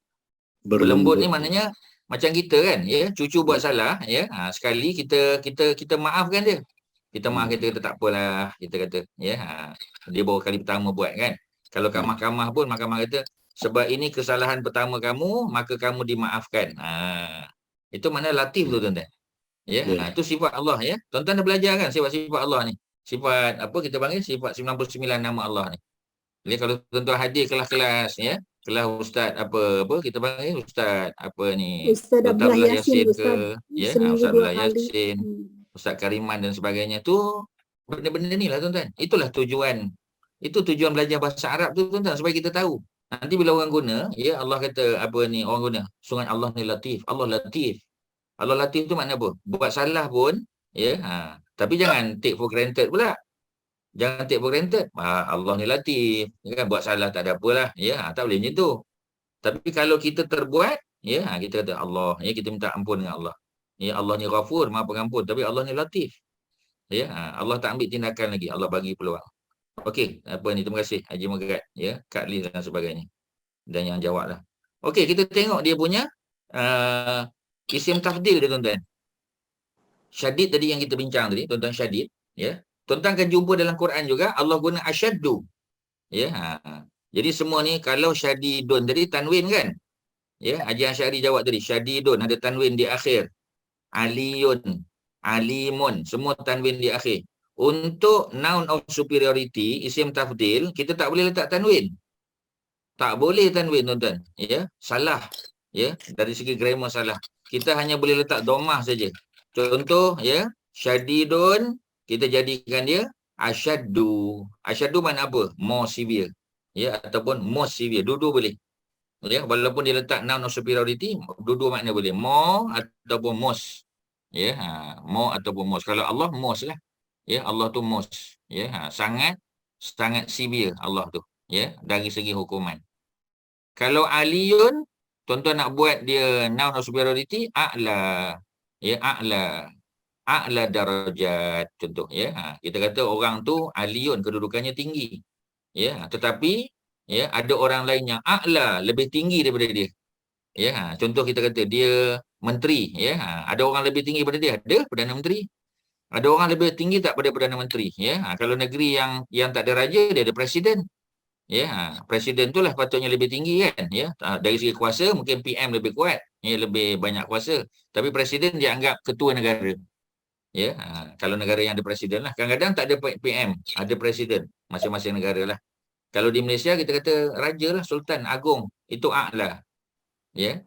Berlembut ni maknanya macam kita kan, ya, cucu buat salah, ya. Sekali kita maafkan dia. Kita maaf, kita kata tak apalah, kita kata, ya. Dia baru kali pertama buat kan. Kalau kat mahkamah pun mahkamah kata sebab ini kesalahan pertama kamu, maka kamu dimaafkan. Itu makna latif tu tuan-tuan. Ya, itu sifat Allah, ya. Tuan-tuan dah belajar kan sifat-sifat Allah ni. Sifat apa kita panggil? Sifat 99 nama Allah ni. Jadi kalau tuan-tuan hadir kelas-kelas, ya, kelas ustaz apa kita panggil ustaz apa ni? Ustaz Abdullah Yasin ke, ya, Ustaz Abdullah Yasin, Ustaz Kariman dan sebagainya tu, benda-benda ni lah tuan-tuan. Itulah tujuan. Itu tujuan belajar bahasa Arab tu tuan-tuan, supaya kita tahu. Nanti bila orang guna, ya, Allah kata apa ni, orang guna sungai Allah ni latif, Allah latif. Allah latif tu makna apa? Buat salah pun, ya, tapi jangan take for granted pula. Jangan take for granted. Allah ni latif, kan, buat salah tak ada apalah, ya, tak boleh macam tu. Tapi kalau kita terbuat, ya, kita kata Allah, ya, kita minta ampun dengan Allah. Ya, Allah ni Ghafur, Maha Pengampun, tapi Allah ni latif. Ya, Allah tak ambil tindakan lagi, Allah bagi peluang. Okey, apa ni, terima kasih Haji Megat, ya, Kak Liz dan sebagainya. Dan yang jawablah. Okey, kita tengok dia punya isim tafdil dia tuan-tuan. Syadid tadi yang kita bincang tadi, tuan-tuan syadid, ya. Tuan-tuan akan jumpa dalam Quran juga Allah guna asyaddu. Ya. Jadi semua ni kalau syadidun tadi tanwin kan? Ya, Haji Asy'ari jawab tadi syadidun ada tanwin di akhir. Aliyun, alimun, semua tanwin di akhir. Untuk noun of superiority, isim tafdil, kita tak boleh letak tanwin. Tak boleh tanwin tuan-tuan, ya. Salah. Ya, dari segi grammar salah. Kita hanya boleh letak dhammah saja. Contoh, ya, syadidun kita jadikan dia asyaddu. Asyaddu makna apa? More severe. Ya, ataupun most severe. Dua-dua boleh. Ya, walaupun dia letak noun of superiority, dua-dua makna boleh. More ataupun most. Ya, more ataupun most. Kalau Allah most lah. Ya, Allah tu most. Ya, sangat severe Allah tu. Ya, dari segi hukuman. Kalau aliyun, tuan-tuan nak buat dia noun of superiority, a'la. Ya, a'la. A'la darajat, contoh, ya. Kita kata orang tu aliyun, kedudukannya tinggi. Ya, tetapi ya, ada orang lain yang a'la, lebih tinggi daripada dia. Ya, contoh kita kata dia menteri, ya. Ada orang lebih tinggi daripada dia, ada Perdana Menteri. Ada orang lebih tinggi tak pada Perdana Menteri, ya. Kalau negeri yang tak ada raja, dia ada presiden. Ya, presiden itulah patutnya lebih tinggi kan, ya. Dari segi kuasa mungkin PM lebih kuat, ya, lebih banyak kuasa. Tapi presiden dianggap ketua negara. Ya, kalau negara yang ada presiden lah. Kadang-kadang tak ada PM, ada presiden masing-masing negara lah. Kalau di Malaysia kita kata raja lah, sultan agung, itu a'la. Ya.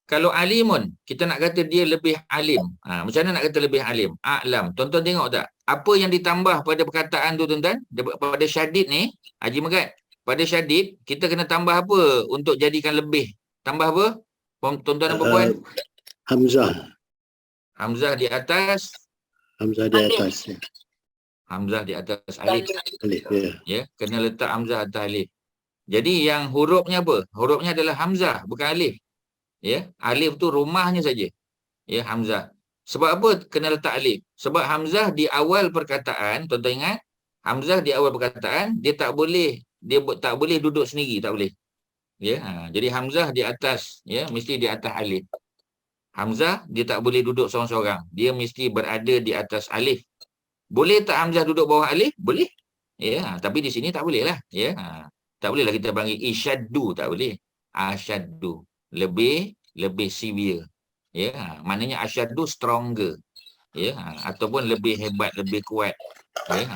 Kalau alimun, kita nak kata dia lebih alim. Macam mana nak kata lebih alim? A'lam. Tuan-tuan tengok tak? Apa yang ditambah pada perkataan tu tuan-tuan? Pada syadid ni, Haji Megat, pada syadid, kita kena tambah apa untuk jadikan lebih? Tambah apa? Tuan-tuan dan puan-puan? Hamzah. Hamzah di atas. Hamzah di atas. Ya. Hamzah di atas alif. Alif, ya. Ya, kena letak hamzah atas alif. Jadi yang hurufnya apa? Hurufnya adalah hamzah, bukan alif. Ya, alif tu rumahnya saja. Ya, hamzah. Sebab apa kena letak alif? Sebab hamzah di awal perkataan, tuan-tuan ingat, hamzah di awal perkataan dia tak boleh duduk sendiri, tak boleh. Ya, jadi hamzah di atas, ya, mesti di atas alif. Hamzah dia tak boleh duduk seorang-seorang. Dia mesti berada di atas alif. Boleh tak hamzah duduk bawah alif? Boleh. Ya, tapi di sini tak boleh lah. Ya, tak boleh lah kita panggil isyaddu, tak boleh. Asyaddu, lebih severe. Ya, maknanya asyaddu stronger. Ya, ataupun lebih hebat, lebih kuat. Ya.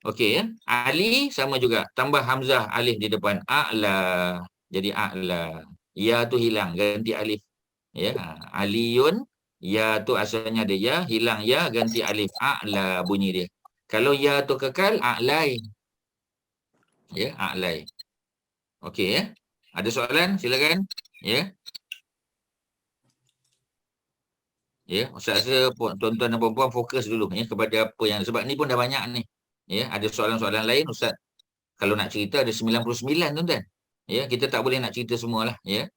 Okey ya. Ali sama juga. Tambah hamzah alif di depan. A'la. Jadi a'la. Ya tu hilang, ganti alif. Ya, aliyun, ya tu asalnya ada ya, hilang ya, ganti alif. A'la bunyi dia. Kalau ya tu kekal, a'lai. Ya, a'lai. Okey ya. Ada soalan? Silakan. Ya. Ya, Ustaz rasa tuan-tuan dan puan-puan fokus dulu ya kepada apa yang, sebab ni pun dah banyak ni. Ya, ada soalan-soalan lain Ustaz. Kalau nak cerita ada 99 tuan-tuan. Ya, kita tak boleh nak cerita semualah ya.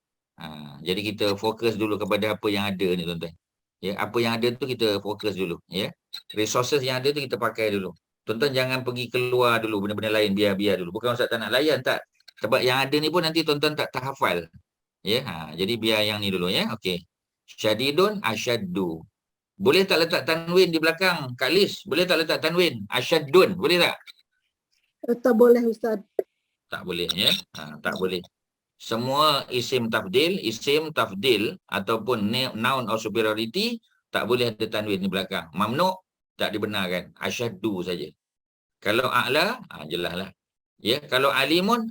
Jadi kita fokus dulu kepada apa yang ada ni tuan-tuan. Ya, apa yang ada tu kita fokus dulu ya. Resources yang ada tu kita pakai dulu. Tuan-tuan jangan pergi keluar dulu benda-benda lain, biar dulu. Bukan Ustaz tak nak layan, tak. Sebab yang ada ni pun nanti tuan-tuan tak terhafal. Ya, jadi biar yang ni dulu ya. Okey. Syadidun asyaddu. Boleh tak letak tanwin di belakang Kak Lis? Boleh tak letak tanwin? Asyaddun, boleh tak? Tak boleh Ustaz. Tak boleh ya. Tak boleh. Semua isim tafdil ataupun noun of superiority tak boleh ada tanwin di belakang. Mamnu' tak dibenarkan. Asyaddu saja. Kalau a'la, jelaslah. Ya, kalau alimun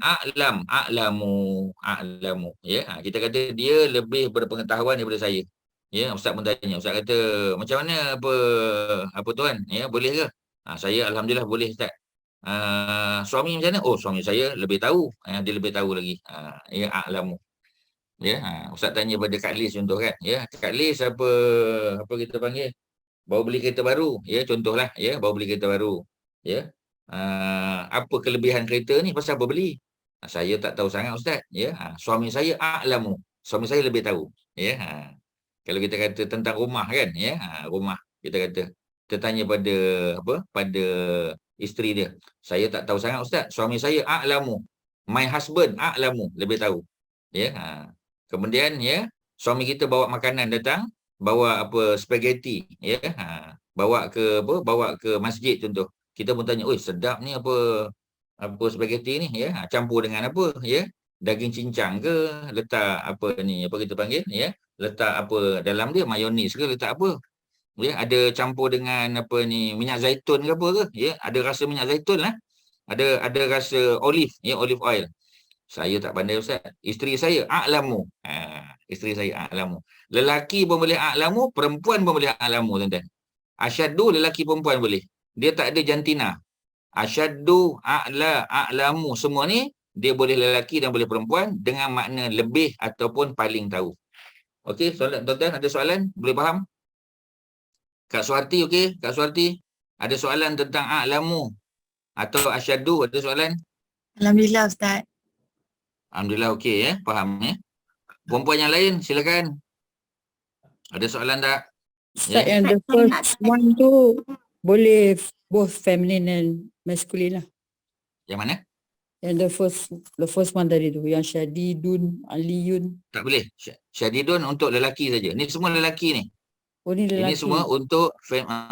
a'lamu. Ya, kita kata dia lebih berpengetahuan daripada saya. Ya, Ustaz pun tanya. Ustaz kata, macam mana apa tuan? Ya, boleh ke? Saya alhamdulillah boleh Ustaz. Suami macam mana? Oh, suami saya lebih tahu. Dia lebih tahu lagi. Ya, a'lamu. Ya, Ustaz tanya pada Kak Lis contoh kan. Ya, Kak Lis apa kita panggil? Baru beli kereta baru. Ya, contohlah. Ya, baru beli kereta baru. Ya. Apa kelebihan kereta ni? Pasal apa beli? Saya tak tahu sangat Ustaz. Ya, suami saya a'lamu. Suami saya lebih tahu. Ya. Kalau kita kata tentang rumah kan, ya, rumah kita kata kita tanya pada isteri dia. Saya tak tahu sangat Ustaz. Suami saya a'lamu. My husband a'lamu, lebih tahu. Ya. Kemudian ya, suami kita bawa makanan datang, bawa spaghetti, ya. Bawa ke masjid contoh. Kita pun tanya, "Oi, sedap ni apa spaghetti ni ya? Campur dengan apa ya? Daging cincang ke? Letak apa kita panggil ya? Letak apa dalam dia, mayonis ke, letak apa? Ya, ada campur dengan minyak zaitun ke apa ke? Ya, ada rasa minyak zaitun lah. Ada rasa olive, ya, olive oil." Saya tak pandai Ustaz. Isteri saya a'lamu. Isteri saya a'lamu. Lelaki pun boleh a'lamu, perempuan pun boleh a'lamu tuan-tuan. Asyaddu lelaki perempuan boleh. Dia tak ada jantina. Asyaddu, a'la, a'lamu, semua ni dia boleh lelaki dan boleh perempuan dengan makna lebih ataupun paling tahu. Okey, soalan tuan-tuan ada soalan? Boleh faham? Kak Suharti okey? Kak Suharti ada soalan tentang a'lamu atau asyaddu, ada soalan? Alhamdulillah Ustaz. Alhamdulillah okey ya, faham ya. Perempuan yang lain silakan. Ada soalan tak? Ustaz, Ya. yang the first one tu boleh both feminine and masculine lah. Yang mana? Yang the first one tadi tu, yang syadidun, aliyun. Tak boleh. Syadidun untuk lelaki saja. Ni semua lelaki ni. Oh, ni lelaki. Ini semua untuk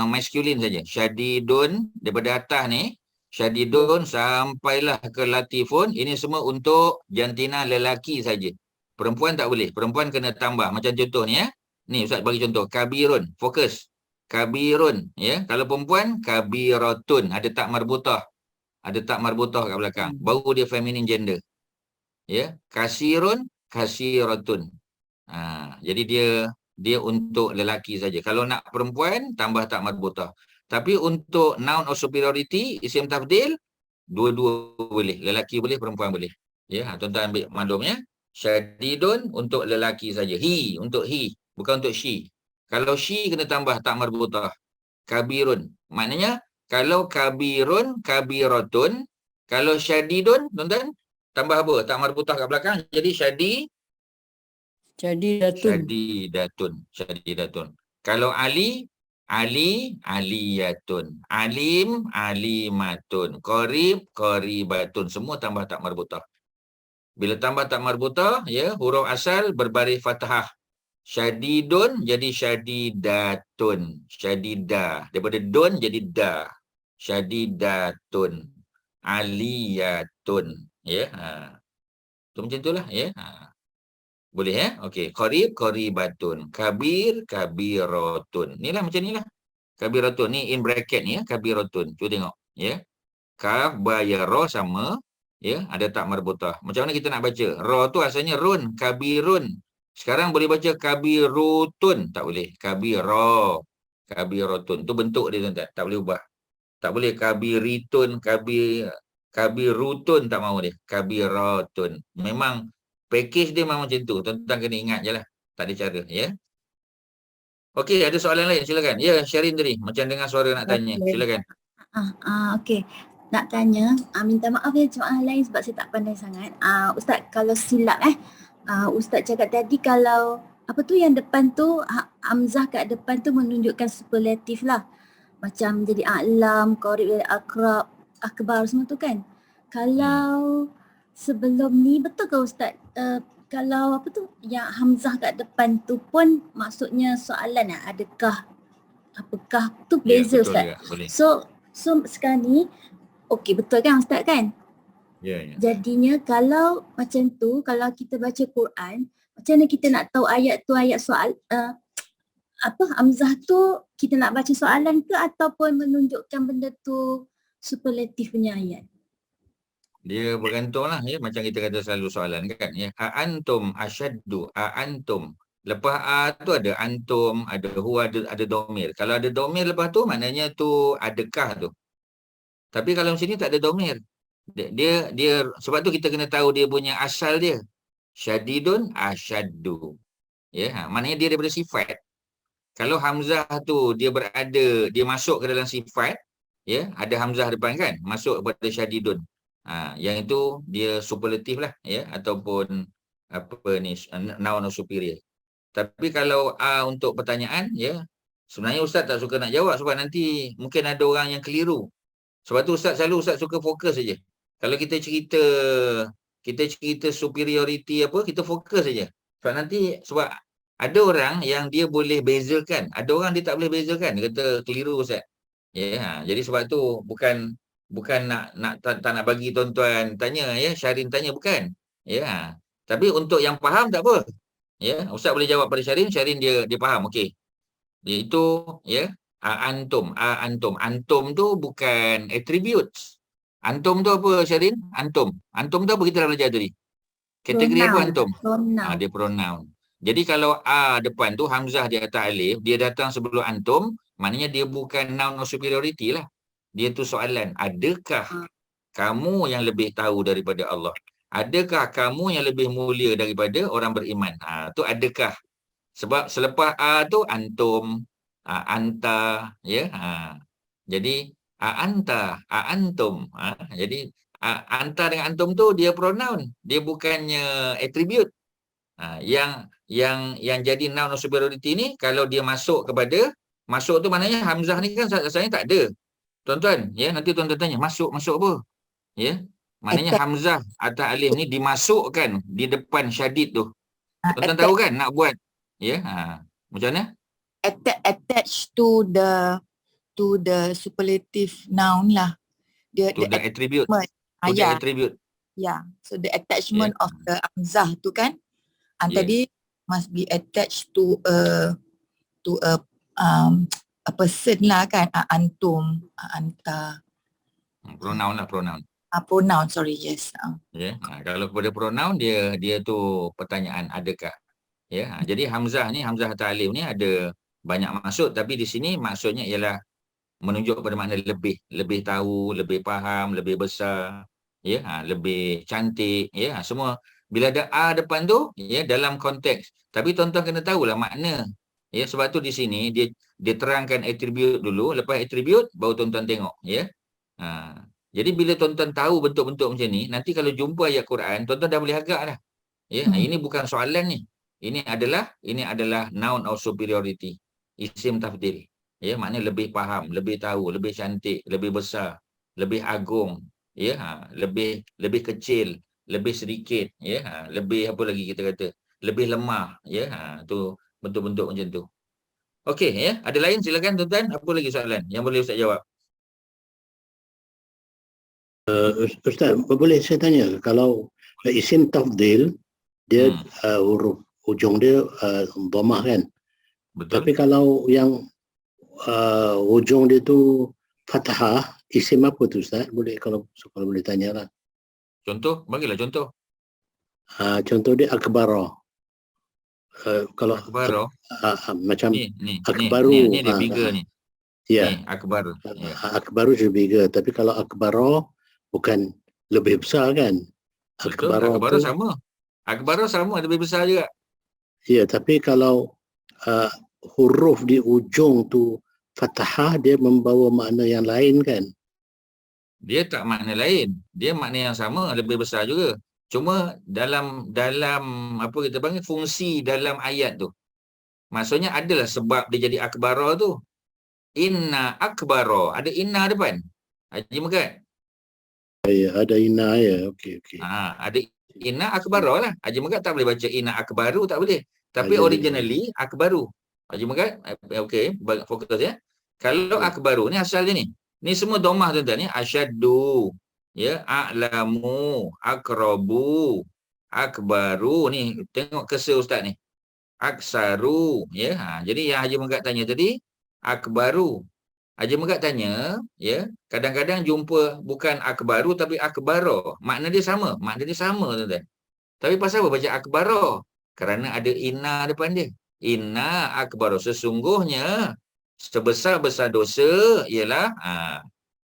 masculine saja. Syadidun daripada atas ni, syadidun sampailah ke latifun, ini semua untuk jantina lelaki saja. Perempuan tak boleh. Perempuan kena tambah. Macam contoh ni ya. Ni Ustaz bagi contoh. Kabirun. Fokus. Kabirun. Ya. Kalau perempuan, kabiratun. Ada tak marbutah. Ada tak marbutah kat belakang. Baru dia feminine gender. Ya. Kasirun, kasiratun. Jadi dia untuk lelaki saja. Kalau nak perempuan, tambah tak marbutah. Tapi untuk noun of superiority, isim tafdil, dua-dua boleh. Lelaki boleh, perempuan boleh. Ya, tuan-tuan ambil maklumnya. Syadidun untuk lelaki saja. He, untuk he. Bukan untuk she. Kalau she, kena tambah tak marbutah. Kabirun. Maknanya, kalau kabirun, kabiratun. Kalau syadidun, tuan-tuan, tambah apa? Tak marbutah kat belakang. Jadi syadidatun. Kalau ali, aliyatun. Alim, alimatun. Qarib, qaribatun. Semua tambah tak marbutah. Bila tambah tak marbutah, ya, huruf asal berbaris fathah. Syadidun jadi syadidatun. Syadidah. Daripada dun jadi da. Syadidatun. Aliyatun. Ya. Tu macam itulah, ya. Boleh, ya? Okey. Qarib, qaribatun. Kabir, kabiratun. Inilah macam inilah. Kabiratun ni in bracket ni, ya. Kabiratun. Cuba tengok, ya. Kaf, ba, ya, ra sama. Ya, ada tak marbutah. Macam mana kita nak baca? Ra tu asalnya run, kabirun. Sekarang boleh baca kabirutun. Tak boleh. Kabira. Kabiratun. Tu bentuk dia, tuan-tuan. Tak boleh ubah. Tak boleh kabiritun, kabirutun. Tak mahu dia. Kabiratun. Memang package dia memang macam tu. Tuan-tuan kena ingat je lah. Tak ada cara. Ya. Okey, ada soalan lain. Silakan. Ya, Syarin tadi. Macam dengar suara nak tanya. Okey. Silakan. Okey. Nak tanya, minta maaf ya jemaah lain sebab saya tak pandai sangat. Ustaz, kalau silap Ustaz cakap tadi kalau apa tu yang depan tu, hamzah kat depan tu menunjukkan superlatif lah. Macam jadi a'lam, qarib, akrab, akbar semua tu kan. Kalau sebelum ni betul ke Ustaz? Kalau apa tu yang hamzah kat depan tu pun maksudnya soalan adakah apakah tu beza betul Ustaz? juga, boleh. So sekarang ni okey betul kan Ustaz kan? Ya, ya. Jadinya kalau macam tu, kalau kita baca Quran, macam mana kita nak tahu ayat tu ayat soal hamzah tu kita nak baca soalan ke ataupun menunjukkan benda tu superlatif punya ayat? Dia bergantung lah, ya. Macam kita kata selalu soalan kan, ya. A'antum asyaddu, a'antum. Lepas a tu ada antum, ada huwa, ada domir. Kalau ada domir lepas tu maknanya tu adakah tu. Tapi kalau sini tak ada domir. Dia sebab tu kita kena tahu dia punya asal dia. Syadidun asyaddu. Ya, maknanya dia daripada sifat. Kalau hamzah tu dia masuk ke dalam sifat, ya, ada hamzah depan kan, masuk kepada syadidun. Yang itu dia superlatif lah, ya, ataupun apa ni, noun or superior. Tapi kalau untuk pertanyaan, ya, sebenarnya Ustaz tak suka nak jawab sebab nanti mungkin ada orang yang keliru. Sebab tu Ustaz suka fokus saja. Kalau kita cerita superiority apa, kita fokus saja. Sebab ada orang yang dia boleh bezakan, ada orang dia tak boleh bezakan, dia kata keliru Ustaz. Ya, jadi sebab tu bukan tak nak bagi tuan-tuan tanya, ya, Syarin tanya, bukan. Ya. Tapi untuk yang faham tak apa. Ya, Ustaz boleh jawab pada Syarin dia faham, okey. Iaitu, ya, antum. Antum tu bukan attributes. Antum tu apa, Syarin? Antum tu apa kita dah belajar tadi? Kategori apa antum? Pronoun. Dia pronoun. Jadi kalau depan tu hamzah di atas alif, dia datang sebelum antum, maknanya dia bukan noun of superiority lah. Dia tu soalan, adakah kamu yang lebih tahu daripada Allah? Adakah kamu yang lebih mulia daripada orang beriman? Tu adakah. Sebab selepas tu antum, anta, ya. Jadi anta, antum. Jadi anta dengan antum tu dia pronoun, dia bukannya attribute. Yang jadi noun of superiority ni kalau dia masuk tu maknanya hamzah ni kan asalnya tak ada. Tuan-tuan, ya, nanti tuan-tuan tanya, masuk apa? Ya. Maknanya hamzah atau alif ni dimasukkan di depan syadid tu. Tuan-tuan tahu kan nak buat, ya. Macam mana? Attach to the superlative noun lah. The attribute. Yeah. Attribute. Yeah. So the attachment of the hamzah tu kan, tadi must be attached to a person lah kan, antum, anta. Pronoun lah, pronoun. Pronoun, sorry, yes. Ya, kalau kepada pronoun dia tu pertanyaan adakah. Ya, jadi hamzah atau alif ni ada banyak maksud, tapi di sini maksudnya ialah menunjuk pada makna lebih tahu, lebih faham, lebih besar, ya, lebih cantik, ya, semua bila ada depan tu, ya, dalam konteks. Tapi tuan-tuan kena tahulah makna. Ya, sebab tu di sini dia terangkan attribute dulu, lepas attribute baru tuan-tuan tengok, ya. Jadi bila tuan-tuan tahu bentuk-bentuk macam ni, nanti kalau jumpa ayat Quran, tuan-tuan dah boleh agak dah. Ya, ini bukan soalan ni. Ini adalah noun of superiority. Isim tafdil. Ya, maknanya lebih faham, lebih tahu, lebih cantik, lebih besar, lebih agung, ya, lebih kecil, lebih sedikit, ya, lebih apa lagi kita kata, lebih lemah, ya, tu bentuk-bentuk macam tu. Okey, ya, ada lain silakan tuan-tuan, apa lagi soalan yang boleh Ustaz jawab? Ustaz, boleh saya tanya, kalau isim tafdil dia huruf hujung dia dhammah kan? Betul. Tapi kalau yang hujung dia tu fathah, isim apa tu Ustaz? Boleh kalau boleh tanyalah. Contoh, bagilah contoh. Contoh dia akbara. Kalau Akbaro. macam Ni akbaru. dia bigger ni. Ya. Ni akbar. Ya. Akbaru je bigger, tapi kalau akbara bukan lebih besar kan? Betul, Akbara akbaro tu, sama. Akbaro sama, lebih besar juga. ya, tapi kalau huruf di ujung tu fathah, dia membawa makna yang lain kan? Dia tak makna lain. Dia makna yang sama, lebih besar juga. Cuma dalam apa kita panggil fungsi dalam ayat tu. Maksudnya adalah sebab dia jadi akbara tu. Inna akbara. Ada inna depan. Haji Megat. Ya, ada inna ya. Okey. Ada inna akbara lah. Haji Megat tak boleh baca inna akbaru, tak boleh. Tapi Jadi, originally akbaru. Haji Megat, okey, fokus ya. Kalau akbaru ni asal dia ni. Ni semua domah tuan-tuan ni. Asyaddu. Ya, a'lamu, akrabu, akbaru. Ni tengok kesa ustaz ni. Aksaru, ya. Jadi yang Haji Megat tanya tadi, akbaru. Haji Megat tanya, ya, kadang-kadang jumpa bukan akbaru tapi akbaro. Makna dia sama, tuan-tuan. Tapi pasal apa baca akbaro? Kerana ada inna depan dia. Inna akbaro, sesungguhnya sebesar-besar dosa ialah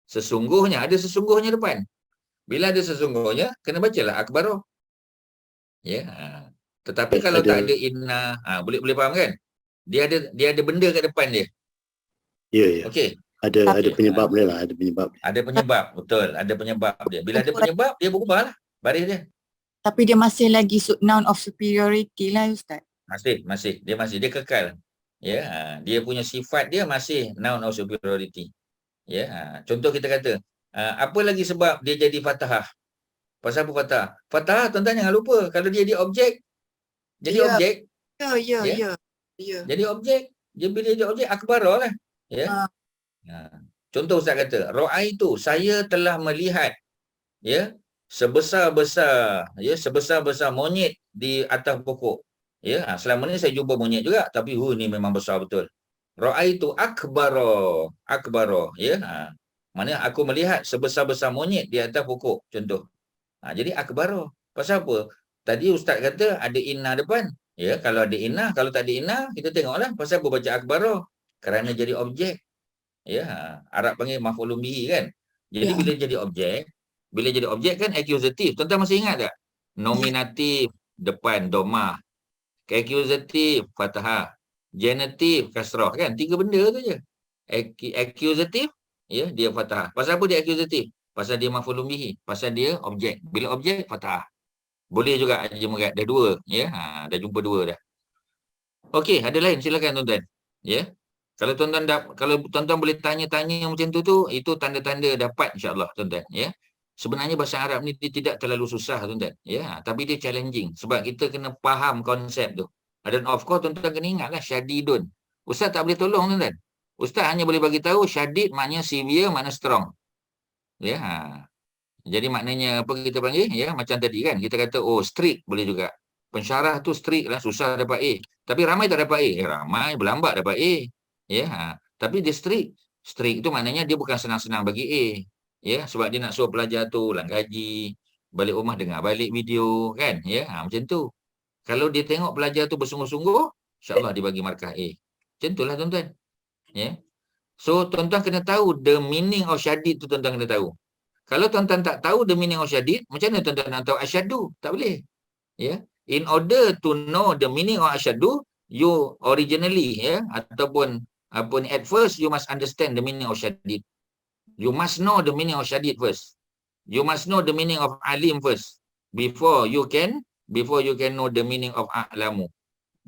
sesungguhnya, ada sesungguhnya depan. Bila ada sesungguhnya, kena bacalah akbaro. Ya. Tetapi kalau tak ada inna, boleh faham kan? Dia ada benda kat depan dia. Ya. Okey. Ada penyebab dia lah, ada penyebab. Ada penyebab, betul. Ada penyebab dia. Bila ada penyebab, dia berubahlah baris dia. Tapi dia masih lagi noun of superiority lah Ustaz. Masih. Dia kekal. Ya, dia punya sifat dia masih noun of superiority. Ya, contoh kita kata, apa lagi sebab dia jadi fathah? Pasal apa fathah? Fathah, tuan-tuan jangan lupa, kalau dia jadi objek, objek. Ya. Jadi objek. Dia bila jadi objek, akbara lah. Ya. Contoh Ustaz kata, ra'aitu, saya telah melihat, ya, sebesar-besar monyet di atas pokok. Ya, selama ni saya jumpa monyet juga, tapi ni memang besar betul. Ra'aitu akbara, ya. Mana aku melihat sebesar-besar monyet di atas pokok, contoh. Jadi akbara. Pasal apa? Tadi Ustaz kata ada inna depan. Ya, kalau ada inna, kalau tak ada inna, kita tengoklah pasal apa baca akbara. Kerana jadi objek. Ya, Arab panggil maf'ulun bihi kan. Jadi bila jadi objek kan akuzatif. Tuan-tuan masih ingat tak? Nominatif depan dhammah. Akuzatif fathah. Genitif kasrah kan. 3 benda tu je. Akuzatif, ya, dia fathah. Pasal apa dia akuzatif? Pasal dia maf'ulun bihi. Pasal dia objek. Bila objek, fathah. Boleh juga Haji Megat. Dah 2. Ya, dah jumpa 2 dah. Okey, ada lain silakan tuan-tuan. Ya. Kalau tuan-tuan boleh tanya-tanya macam tu, itu tanda-tanda dapat insya-Allah tuan-tuan, ya. Sebenarnya bahasa Arab ni dia tidak terlalu susah tuan-tuan, ya. Tapi dia challenging sebab kita kena faham konsep tu. Dan of course tuan-tuan kena ingatlah syadidun. Ustaz tak boleh tolong tuan-tuan. Ustaz hanya boleh bagi tahu syadid maknanya severe, makna strong. Ya. Jadi maknanya apa kita panggil, ya, macam tadi kan kita kata strict boleh juga. Pensyarah tu strict lah, susah dapat A. Tapi ramai tak dapat A. Ramai berlambat dapat A. Ya, tapi dia strict. Strict tu maknanya dia bukan senang-senang bagi A. Ya, sebab dia nak suruh pelajar tu ulang kaji, balik rumah dengar balik video kan, ya. Macam tu. Kalau dia tengok pelajar tu bersungguh-sungguh, insya-Allah dia bagi markah A. Macam itulah tuan-tuan. Ya. So tuan-tuan kena tahu the meaning of syadid tu, tuan-tuan kena tahu. Kalau tuan-tuan tak tahu the meaning of syadid, macam mana tuan-tuan nak tahu asyaddu? Tak boleh. Ya. In order to know the meaning of asyaddu, you originally, ya, ataupun at first you must understand the meaning of syadid. You must know the meaning of syadid first. You must know the meaning of alim first before you can know the meaning of a'lamu.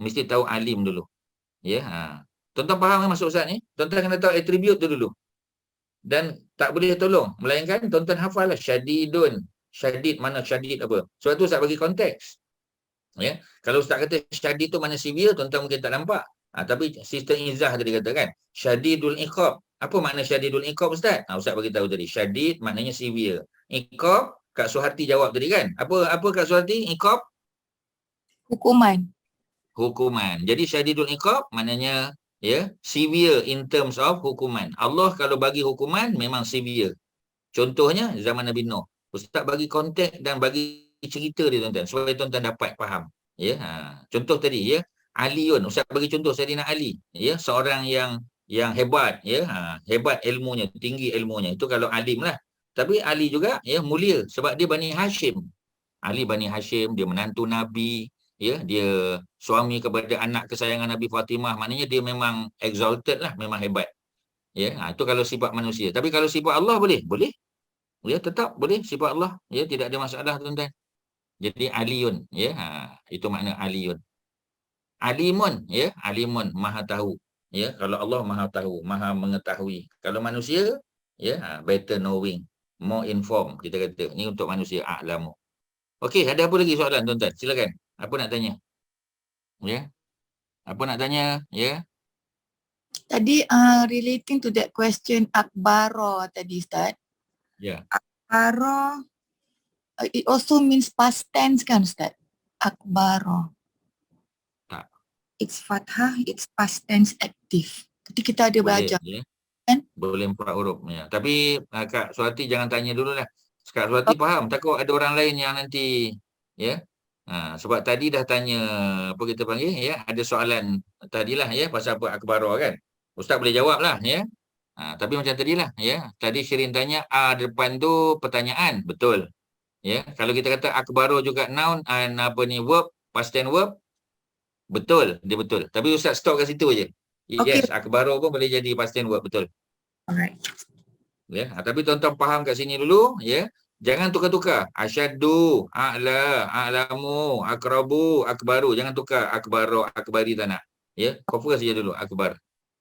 Mesti tahu alim dulu. Ya. Tuan-tuan faham kan maksud Ustaz ni? Tuan-tuan kena tahu attribute tu dulu. Dan tak boleh tolong melainkan tuan-tuan hafallah syadidun. Syadid mana syadid apa. Sebab tu Ustaz bagi konteks. Ya, kalau Ustaz kata syadid tu mana severe, tuan-tuan mungkin tak nampak. Tapi sistem izah tadi kata kan, syadidul iqab. Apa makna syadidul iqab Ustaz? Ustaz bagi tahu tadi, syadid maknanya severe. Iqab, Kak Suhati jawab tadi kan. Apa Kak Suhati? Iqab? Hukuman. Hukuman. Jadi syadidul iqab maknanya ya, severe in terms of hukuman. Allah kalau bagi hukuman memang severe. Contohnya zaman Nabi Nuh. Ustaz bagi konteks dan bagi cerita dia tuan-tuan supaya tuan-tuan dapat faham. Ya, contoh tadi ya, Aliun. Ustaz bagi contoh Saidina Ali, ya, seorang yang hebat ya, hebat ilmunya, tinggi ilmunya. Itu kalau alim lah. Tapi Ali juga ya mulia sebab dia Bani Hashim. Ali Bani Hashim, dia menantu Nabi, ya, dia suami kepada anak kesayangan Nabi Fatimah. Maknanya dia memang exalted lah, memang hebat. Ya, itu kalau sifat manusia. Tapi kalau sifat Allah boleh? Boleh. Ya, tetap boleh sifat Allah. Ya, tidak ada masalah tuan-tuan. Jadi Aliun, ya, itu makna Aliun. Alimun, ya, Alimun maha tahu. Ya, kalau Allah maha tahu, maha mengetahui. Kalau manusia, ya, better knowing, more informed kita kata. Ini untuk manusia a'lamu. Okey, ada apa lagi soalan tuan-tuan? Silakan. Apa nak tanya? Ya. Apa nak tanya? Ya. Tadi relating to that question akbaro tadi Ustaz. Ya. Akbaro, it also means past tense kan Ustaz? Akbaro. Tak. It's fathah, it's past tense active. Tadi kita ada belajar. Ya. Kan? Boleh 4 huruf. Ya. Tapi Kak Suhati jangan tanya dulu lah. Kak Suhati faham. Takut ada orang lain yang nanti, ya. Sebab tadi dah tanya, apa kita panggil, ya. Ada soalan tadilah, ya, pasal apa akbaro kan. Ustaz boleh jawab lah, ya. Tapi macam tadilah, ya. Tadi Syirin tanya, depan tu pertanyaan. Betul. Ya. Kalau kita kata akbaro juga noun, apa ni, verb, past tense verb. Betul. Dia betul. Tapi Ustaz stop kat situ je. Yes, akbaro pun boleh jadi past tense verb. Betul. Alright. Ya. Tapi tuan-tuan faham kat sini dulu, ya. Jangan tukar-tukar. Asyaddu, a'la, a'lamu, akrabu, akbaru. Jangan tukar akbaro, akbari tak nak. Ya. Fokus saja dulu, akbar.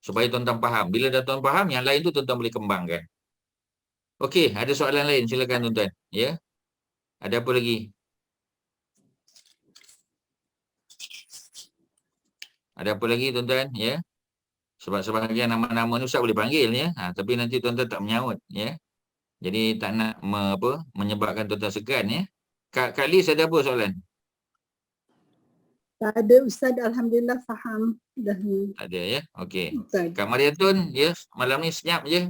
Supaya tuan-tuan faham. Bila dah tuan faham, yang lain tu tuan-tuan boleh kembangkan. Okey, ada soalan lain. Silakan tuan-tuan. Ya. Ada apa lagi? Ada apa lagi tuan-tuan? Ya. Sebab sebahagian nama-nama ni Ustaz boleh panggil, ya. Tapi nanti tuan-tuan tak menyaut, ya. Jadi tak nak menyebabkan tuan-tuan segan, ya. Kak Liz ada apa soalan? Tak ada Ustaz, Alhamdulillah faham dah. Tak ada, ya. Okey. Ustaz. Kak Mariatun, ya, malam ni senyap je.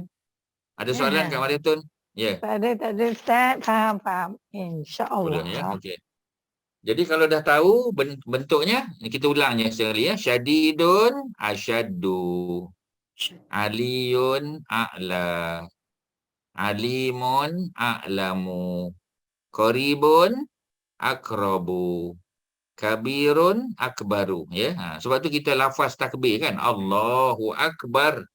Ada soalan Kak Mariatun? Ya. Tak ada Ustaz. Faham. Boleh, InsyaAllah. ya. Okey. Jadi kalau dah tahu bentuknya, kita ulang je sekali, ya. Syadidun, asyaddu. Aliyun, a'la. Alimun, a'lamu. Qaribun, akrabu. Kabirun, akbaru. Ya. Sebab tu kita lafaz takbir kan. Allahu Akbar.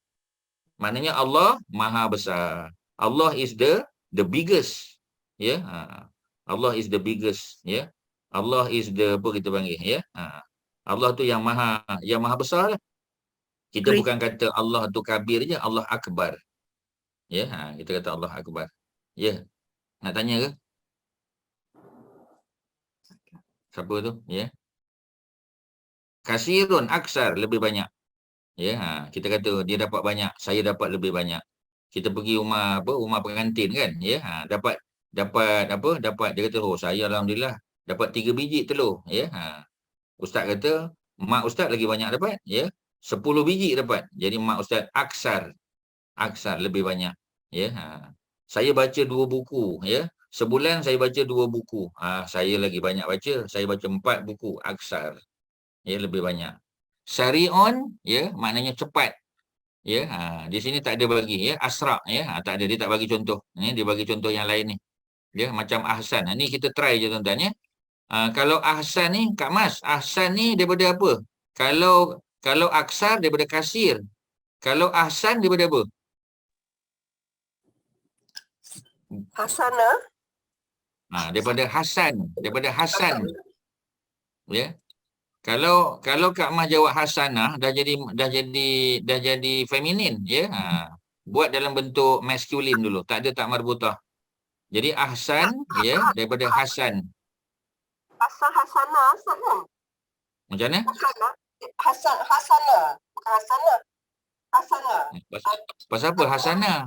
Maknanya Allah maha besar. Allah is the biggest. Ya. Allah is the biggest. Ya. Allah is the, apa kita panggil, ya. Allah tu yang maha besar lah. Kita bukan kata Allah tu kabir je, Allah akbar. Ya, kita kata Allah akbar. Ya. Nak tanya ke? Siapa tu? Ya. Kasirun, aksar, lebih banyak. Ya, kita kata dia dapat banyak, saya dapat lebih banyak. Kita pergi rumah pengantin kan, ya. Dapat dia kata, oh saya alhamdulillah dapat 3 biji telur, ya. Ustaz kata mak ustaz lagi banyak dapat, ya. 10 biji dapat. Jadi mak ustaz aksar lebih banyak, ya. Saya baca 2 buku, ya. Sebulan saya baca 2 buku. Saya lagi banyak baca, saya baca 4 buku, aksar. Ya, lebih banyak. Syari'un, ya, maknanya cepat. Ya, di sini tak ada bagi, ya, asra', ya. Tak ada, dia tak bagi contoh. Ya, dia bagi contoh yang lain ni. Ya, macam ahsan. Ni kita try je tuan-tuan, ya. Kalau ahsan ni, Kak Mas, ahsan ni daripada apa? Kalau aksar daripada kasir. Kalau ahsan daripada apa? Hasanah. Daripada Hasan. Ya. Kalau Kak Mas jawab hasanah dah jadi feminin, ya. Buat dalam bentuk maskulin dulu. Tak ada tak marbutah. Jadi ahsan ya daripada hasan. Asal Hasanah, Ustaz kan? Macam mana? Hasanah. Hasanah. Bukan Hasanah. Hasanah. Pasal apa hasanah?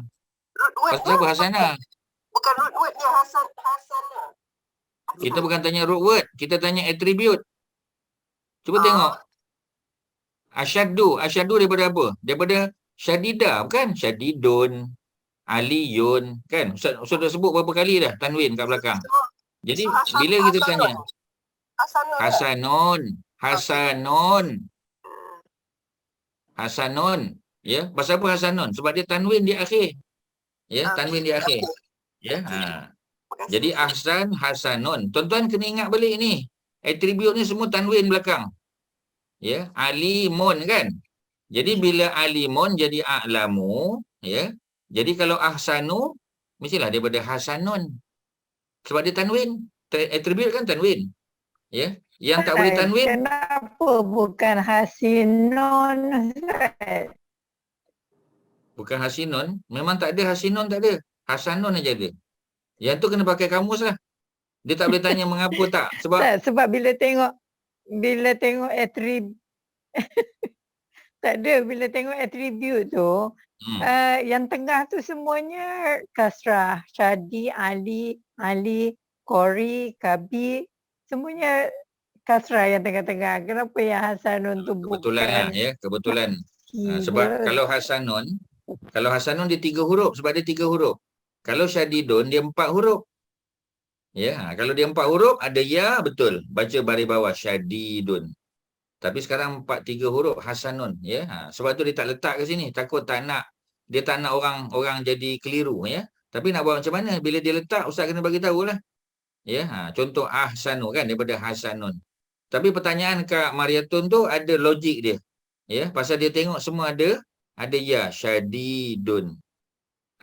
Root word Pasal apa hasanah? bukan root wordnya Hasanah. Kita bukan tanya root word, kita tanya attribute. Cuba tengok. Asyaddu daripada apa? Daripada syadida, bukan? Syadidun, aliyun, kan? Ustaz dah sebut berapa kali dah tanwin kat belakang. Jadi bila kita tanya Hasanun, ya. Pasal apa hasanun? Sebab dia tanwin di akhir. Ya, tanwin di akhir. Ya. Jadi ahsan, hasanun. Tuan-tuan kena ingat balik ni. Atribut ni semua tanwin belakang. Ya, alimun kan? Jadi bila alimun jadi a'lamu, ya. Jadi kalau ahsanu mestilah daripada hasanun. Sebab dia tanwin. Atribut kan tanwin. Ya. Yang tak boleh tanwin, Kenapa bukan hasinun? Ustaz? bukan hasinun. Memang tak ada hasinun, tak ada. Hasanun aja ada. Yang tu kena pakai kamus lah. Dia tak boleh tanya mengapa tak. Sebab Tak, sebab bila tengok atribut tak ada, bila tengok atribut tu yang tengah tu semuanya kasrah. Syadi, Ali, Kori, Kabi, semuanya kasrah yang tengah-tengah. Kenapa yang hasanun tu kebetulan lah, bukan? ya, kebetulan. Sebab kalau hasanun dia 3 huruf, sebab dia 3 huruf. Kalau syadidun dia 4 huruf. Ya, kalau dia 4 huruf ada ya, betul. Baca baris bawah syadidun. Tapi sekarang 3 huruf hasanun, ya. Sebab tu dia tak letak ke sini, takut dia tak nak orang jadi keliru, ya. Tapi nak buat macam mana? Bila dia letak, ustaz kena bagi tahulah. Ya, contoh ahsanu kan daripada hasanun. Tapi pertanyaan Kak Mariatun tu ada logik dia. Ya, pasal dia tengok semua ada ya, syadidun,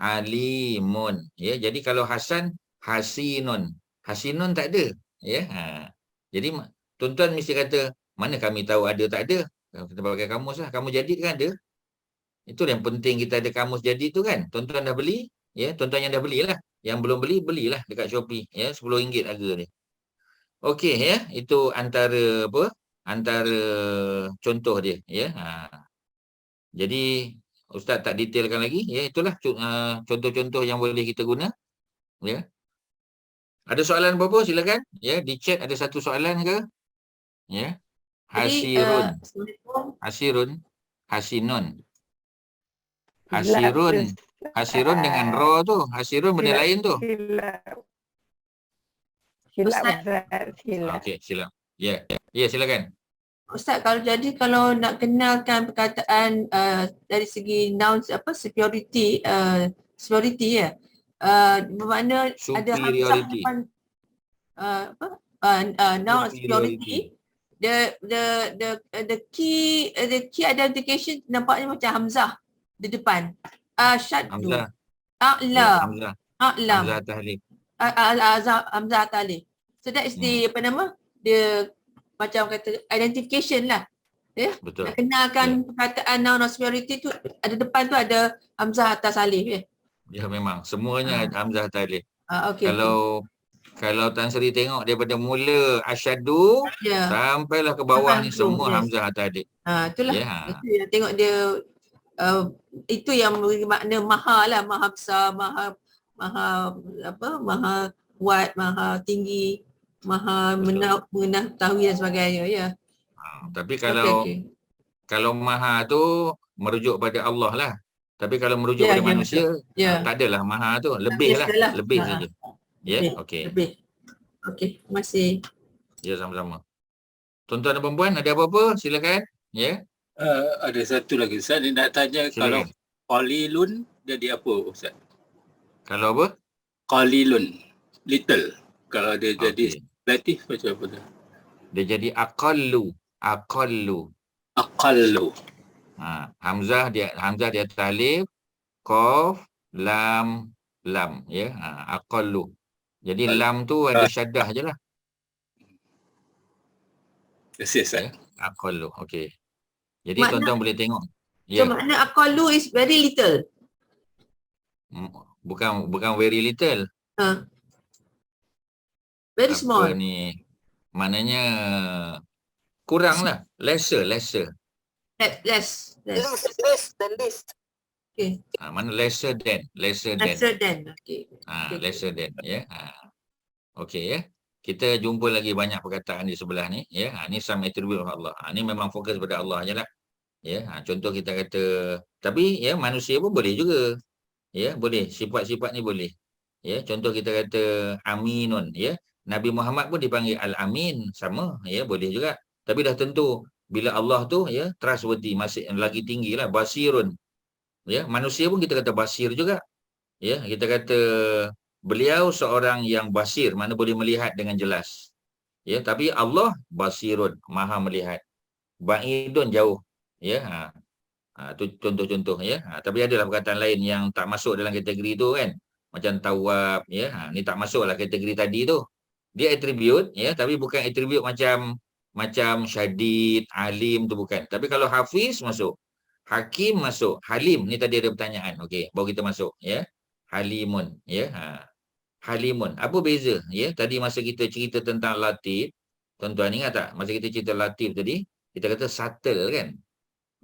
alimun. Ya, jadi kalau hasan, hasinun. Hasinun tak ada. Ya. Jadi tuan-tuan mesti kata, mana kami tahu ada tak ada? Kita pakai kamus lah. Kamus jadi kan ada. Itu yang penting, kita ada kamus jadi tu kan. Tuan-tuan dah beli, ya, tuan-tuan yang dah belilah. Yang belum beli, belilah dekat Shopee, ya, RM10 harga dia. Okey, ya, itu antara contoh dia, ya. Jadi ustaz tak detailkan lagi, ya, itulah contoh-contoh yang boleh kita guna, ya. Ada soalan apa-apa silakan, ya, di chat ada satu soalan ke? Ya. Hasirun, hasinun. Hasirun dengan ra tu, hasirun benda lain tu. Silap. Okey, silap. Ya, silakan. Ustaz, kalau nak kenalkan perkataan dari segi nouns superiority ya. Bermakna ada hamzah depan noun superiority. The key identification nampaknya macam hamzah di depan. Syaddu. A'lam. Hamzah tahlil. Hamzah tahlil. So that is the the macam kata identification lah. Ya. Betul. Nak kenalkan perkataan noun superiority tu ada depan tu ada hamzah atas alif ya. Ya, memang semuanya hamzah tahlil. Okay, kalau Tan Sri tengok daripada mula asyadu sampailah ke bawah ni semua hamzah tahlil. Itulah. Itu yang tengok dia itu yang beri makna maha lah, maha besar, maha kuat, maha tinggi, maha mengetahui dan sebagainya, ya. Tapi kalau maha tu merujuk pada Allah lah. Tapi kalau merujuk pada manusia, tak adalah maha tu, lebih lah, lebih saja. Ya, okey. Lebih. Okey, terima kasih. Ya, sama-sama. Tuan-tuan dan puan, ada apa-apa? Silakan. Ya. Ada satu lagi Ustaz, dia nak tanya kalau qalilun jadi apa Ustaz? Kalau apa? Qalilun, little. Kalau dia jadi relatif macam apa tu? Dia jadi aqallu. Hamzah dia alif, qaf, lam, ya. Aqallu. Jadi lam tu ada syaddah je lah. Yes, ya. Aqallu. Okey. Jadi tuan-tuan boleh tengok. So makna aqallu is very little. Bukan very little. Very Apa small. ni? Maknanya kurang lah. Lesser. Less. List. Okay. Mana lesser than. Lesser than. Okay. Lesser than. Ya. Okey ya. Kita jumpa lagi banyak perkataan di sebelah ni. Ya. Ni some attribute of Allah. Ni memang fokus pada Allah je lah. Ya. Contoh kita kata, tapi ya manusia pun boleh juga. Ya, boleh. Sifat-sifat ni boleh. Ya, contoh kita kata Aminun. Ya. Nabi Muhammad pun dipanggil Al-Amin. Sama. Ya, boleh juga. Tapi dah tentu bila Allah tu ya trustworthy, masih lagi tinggi lah. Basirun. Ya, manusia pun kita kata basir juga. Ya, kita kata beliau seorang yang basir, mana boleh melihat dengan jelas. Ya, tapi Allah basirun, maha melihat. Ba'idun, jauh. Ya, tu contoh-contoh ya. Tapi adalah perkataan lain yang tak masuk dalam kategori tu kan. Macam tawab ya. Ni tak masuklah kategori tadi tu. Dia atribut ya, tapi bukan atribut macam syadid, alim tu bukan. Tapi kalau hafiz masuk. Hakim masuk. Halim ni tadi ada pertanyaan. Okey, baru kita masuk ya. Halimun ya. Halimun. Apa beza ya? Tadi masa kita cerita tentang latif, tuan-tuan ingat tak? Masa kita cerita latif tadi, kita kata subtle kan.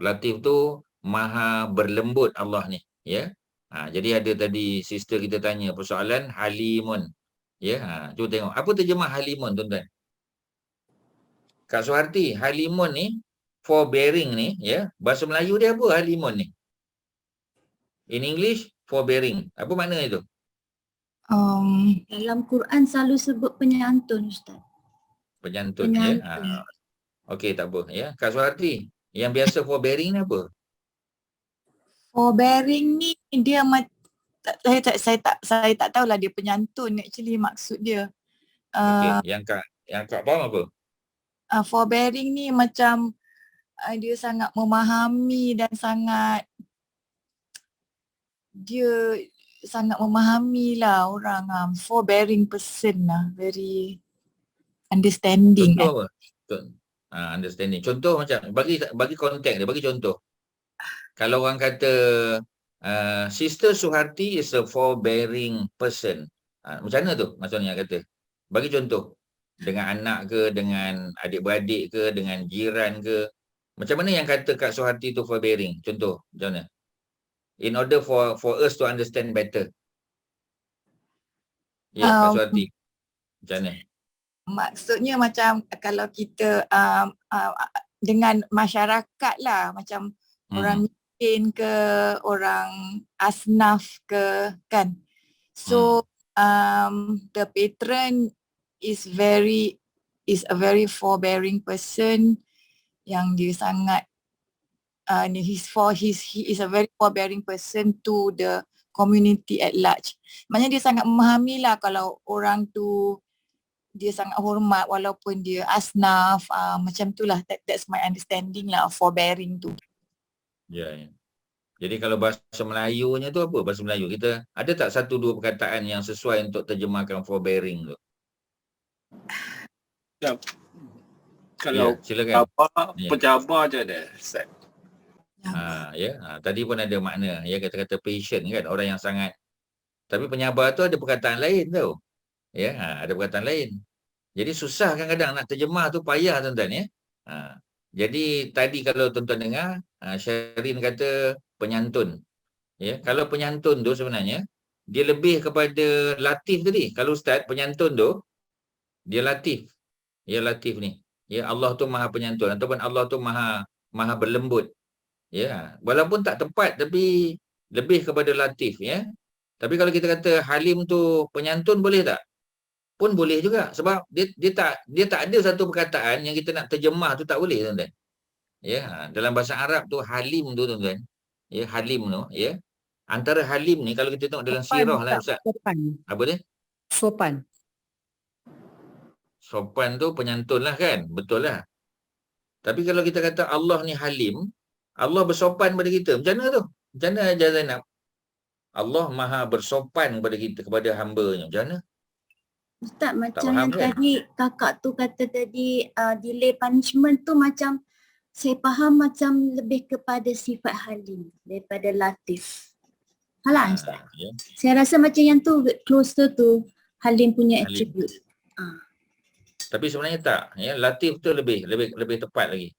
Latif tu maha berlembut Allah ni ya. Jadi ada tadi sister kita tanya persoalan halimun ya. Cuba tengok apa terjemah halimun tuan-tuan. Kak Suharti, halimun ni forbearing ni ya. Bahasa Melayu dia apa halimun ni? In English forbearing. Apa makna itu? Dalam Quran selalu sebut penyantun, Ustaz. Penyantun. Ya. Okey, tak apa ya. Kak Suharti, yang biasa forbearing ni apa? Forbearing ni dia saya tak tahulah dia penyantun actually maksud dia. Okey, yang Kak faham apa? Forbearing ni macam dia sangat memahami dan sangat memahami lah orang. Forbearing person lah, very understanding. Contoh apa? Understanding. Contoh macam bagi konteks dia, bagi contoh. Kalau orang kata Sister Suharti is a forbearing person. Macam mana tu maksudnya kata? Bagi contoh. Dengan anak ke, dengan adik-beradik ke, dengan jiran ke. Macam mana yang kata Kak Suharti tu forbearing? Contoh, macam mana? In order for us to understand better. Ya, Kak Suharti. Macam mana? Maksudnya macam kalau kita dengan masyarakat lah, macam orang miskin ke, orang asnaf ke, kan. So the patron is a very forbearing person yang dia sangat he is a very forbearing person to the community at large. Maknanya dia sangat memahami lah kalau orang tu dia sangat hormat walaupun dia asnaf, macam tu lah. That's my understanding lah of forbearing tu. Ya. Jadi kalau bahasa Melayunya tu apa? Bahasa Melayu kita ada tak satu dua perkataan yang sesuai untuk terjemahkan forbearing tu? Kalau silakan. Pencabar je ada. Tadi pun ada makna ya, kata-kata patient kan, orang yang sangat. Tapi penyabar tu ada perkataan lain tau. Ya, ada perkataan lain. Jadi susah kadang-kadang nak terjemah tu, payah tuan-tuan ya. Jadi tadi kalau tuan-tuan dengar Syarin kata penyantun. Ya, kalau penyantun tu sebenarnya dia lebih kepada latif tadi. Kalau ustaz penyantun tu dia latif. Ya, latif ni. Ya, Allah tu maha penyantun ataupun Allah tu maha berlembut. Ya, walaupun tak tepat tapi lebih kepada latif ya. Tapi kalau kita kata halim tu penyantun boleh tak? Pun boleh juga sebab dia tak ada satu perkataan yang kita nak terjemah tu tak boleh tuan-tuan. Ya, dalam bahasa Arab tu halim tu tuan-tuan. Ya, halim tu ya. Antara halim ni kalau kita tengok dalam sirah lah ustaz. Apa dia? Sopan. Sopan tu penyantun lah kan? Betul lah. Tapi kalau kita kata Allah ni halim, Allah bersopan pada kita. Macam mana tu? Macam mana Hajar Zainab? Allah maha bersopan kepada kita, kepada hamba-Nya. Macam mana? Ustaz, macam yang tadi kakak tu kata tadi delay punishment tu macam saya faham macam lebih kepada sifat halim daripada latif. Halah Ustaz. Ya. Saya rasa macam yang tu closer tu Halim punya Halim. attribute. Tapi sebenarnya tak, ya. Latif tu lebih tepat lagi.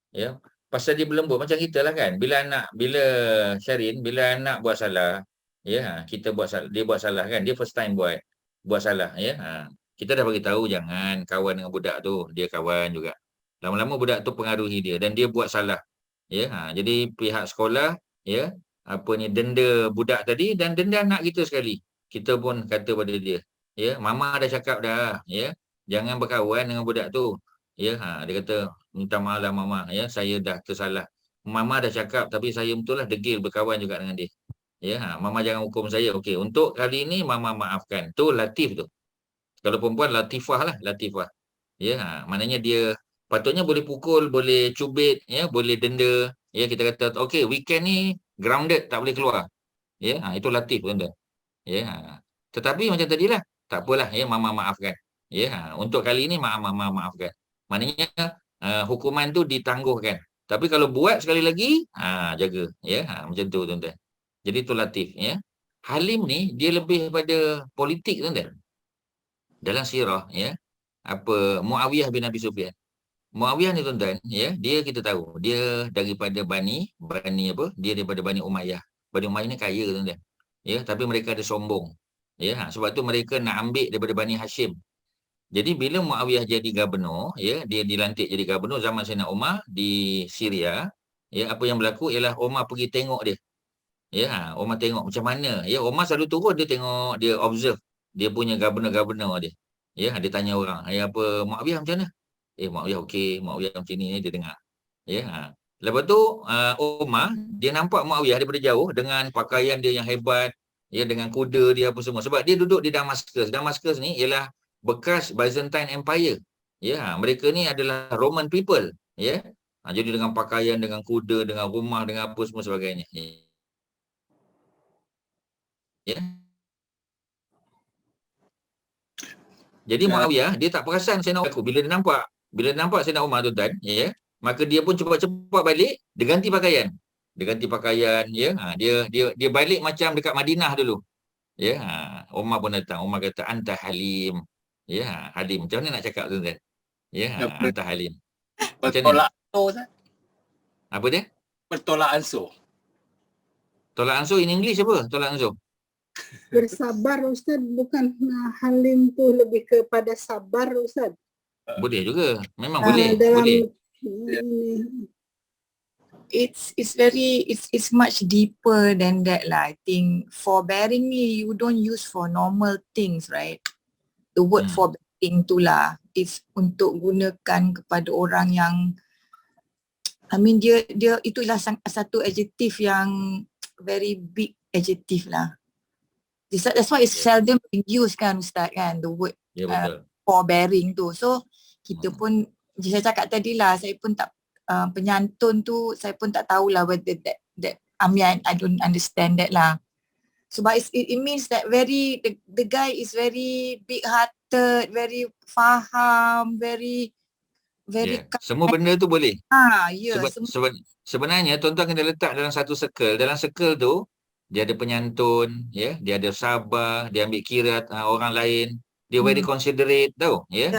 Ya. Pasal dia berlembut macam kita lah kan. Bila Syarin, bila anak buat salah, ya, kita buat salah, dia buat salah kan. Dia first time buat salah, ya. Kita dah bagi tahu jangan kawan dengan budak tu, dia kawan juga. Lama-lama budak tu pengaruhi dia dan dia buat salah. Ya, jadi pihak sekolah, ya, denda budak tadi dan denda anak kita sekali. Kita pun kata pada dia, ya, mama dah cakap dah, ya, jangan berkawan dengan budak tu. Ya, dia kata, minta maaf lah mama, ya, saya dah tersalah. Mama dah cakap tapi saya betul lah degil berkawan juga dengan dia. Ya, mama jangan hukum saya. Okey, untuk kali ini mama maafkan. Tu latif tu. Kalau perempuan latifah lah, latifah. Ya, maknanya dia patutnya boleh pukul, boleh cubit, ya, boleh denda. Ya, kita kata okey, weekend ni grounded, tak boleh keluar. Ya, itu latif tuan-tuan. Ya. Tetapi macam tadilah, tak apalah, ya, mama maafkan. Ya, untuk kali ini mama maafkan. Maknanya hukuman tu ditangguhkan. Tapi kalau buat sekali lagi, jaga, ya, macam tu tuan-tuan. Jadi tu latif, ya. Halim ni dia lebih pada politik tuan-tuan. Dalam sirah, ya, Muawiyah bin Abi Sufyan. Muawiyah ni tuan-tuan, ya, dia kita tahu, dia daripada Bani dia daripada Bani Umayyah. Bani Umayyah ni kaya tuan-tuan. Ya, tapi mereka ada sombong. Ya, sebab tu mereka nak ambil daripada Bani Hashim. Jadi bila Muawiyah jadi gubernur, ya, dia dilantik jadi gubernur zaman Sayyidina Umar di Syria, ya, apa yang berlaku ialah Umar pergi tengok dia. Ya, Umar tengok macam mana. Ya, Umar selalu turun dia tengok, dia observe dia punya gubernur dia. Ya, dia tanya orang, Muawiyah macam mana? Muawiyah okey, Muawiyah macam ni, dia dengar. Ya. Lepas tu Umar dia nampak Muawiyah daripada jauh dengan pakaian dia yang hebat, ya, dengan kuda dia apa semua. Sebab dia duduk di Damascus. Damascus ni ialah bekas Byzantine Empire. Ya, mereka ni adalah Roman people, ya. Jadi dengan pakaian, dengan kuda, dengan rumah, dengan apa semua sebagainya. Ya. Jadi Muawiyah dia tak perasan Sayyidina Umar. Bila dia nampak Sayyidina Umar tuan-tuan, ya, maka dia pun cepat-cepat balik, dia ganti pakaian. Ya. Dia balik macam dekat Madinah dulu. Ya, Umar pun datang. Umar kata anta Halim. Ya, Halim. Macam mana nak cakap tuan-tuan? Ya, anta Halim. Bertolak ansur. Apa dia? Bertolak ansur. Tolak ansur in English apa? Tolak ansur. Bersabar Ustaz, bukan Halim tu lebih kepada sabar Ustaz. Boleh juga. Memang boleh. Dalam Boleh. It's much deeper than that lah. I think forbearing ni you don't use for normal things, right? The word forbearing tu lah, it's untuk gunakan kepada orang yang, dia itulah satu adjective yang very big adjective lah. That's why it's seldom being used kan Ustaz kan, the word forbearing tu. So kita pun, saya cakap tadi lah, saya pun tak penyantun tu saya pun tak tahulah whether that I don't understand that lah. So but it means that the guy is very big hearted, very faham, very semua benda tu boleh. Sebenarnya tuan-tuan kena letak dalam satu circle. Dalam circle tu dia ada penyantun, ya, dia ada sabar, dia ambil kira orang lain, dia very considerate tau, ya.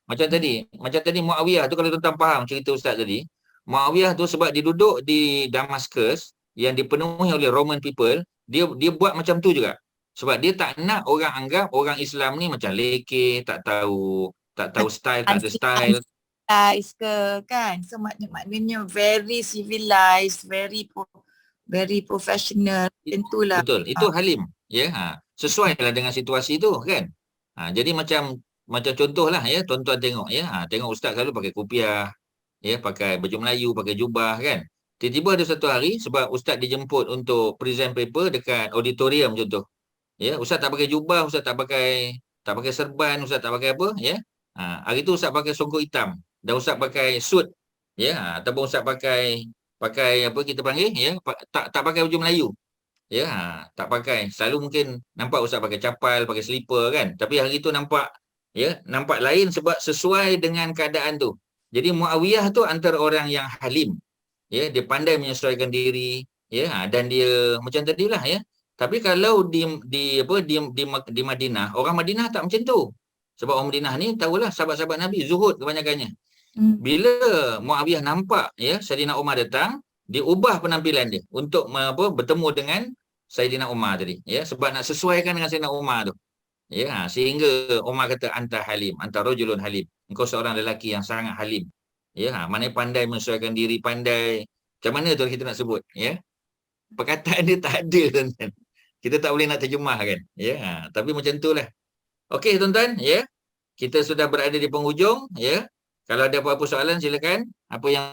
Macam tadi Muawiyah tu, kalau tuan-tuan faham cerita ustaz tadi, Muawiyah tu sebab dia duduk di Damascus yang dipenuhi oleh Roman people, dia buat macam tu juga. Sebab dia tak nak orang anggap orang Islam ni macam leke, tak tahu style, tak ada style. Kan, so maknanya very civilized, very professional, tentulah. Betul, itu Halim, ya. Sesuai lah dengan situasi tu kan. Jadi macam contohlah, ya, tuan-tuan tengok, ya, tengok ustaz selalu pakai kopiah, ya, pakai baju Melayu, pakai jubah kan. Tiba-tiba ada satu hari sebab ustaz dijemput untuk present paper dekat auditorium contoh. Ya, ustaz tak pakai jubah, ustaz tak pakai serban, ustaz tak pakai apa, ya. Hari tu ustaz pakai songkok hitam dan ustaz pakai suit, ya, ataupun ustaz pakai apa kita panggil, ya, tak pakai baju Melayu. Ya, tak pakai. Selalu mungkin nampak ustaz pakai capal, pakai slipper kan. Tapi hari tu nampak lain sebab sesuai dengan keadaan tu. Jadi Muawiyah tu antara orang yang halim. Ya, dia pandai menyesuaikan diri, ya, dan dia macam tadilah, ya. Tapi kalau di Madinah, orang Madinah tak macam tu. Sebab orang Madinah ni tahulah sahabat-sahabat Nabi zuhud kebanyakannya. Bila Muawiyah nampak ya Saidina Umar datang, dia ubah penampilan dia untuk bertemu dengan Saidina Umar tadi, ya, sebab nak sesuaikan dengan Saidina Umar tu. Ya, sehingga Umar kata anta halim, anta rajulun halim. Engkau seorang lelaki yang sangat halim. Ya, mana pandai menyesuaikan diri, pandai. Macam mana tu kita nak sebut, ya? Perkataan dia tak ada, tuan-tuan. Kita tak boleh nak terjemahkan, ya. Tapi macam itulah. Okey, tuan-tuan, ya. Kita sudah berada di penghujung, ya. Kalau ada apa-apa soalan silakan. Apa yang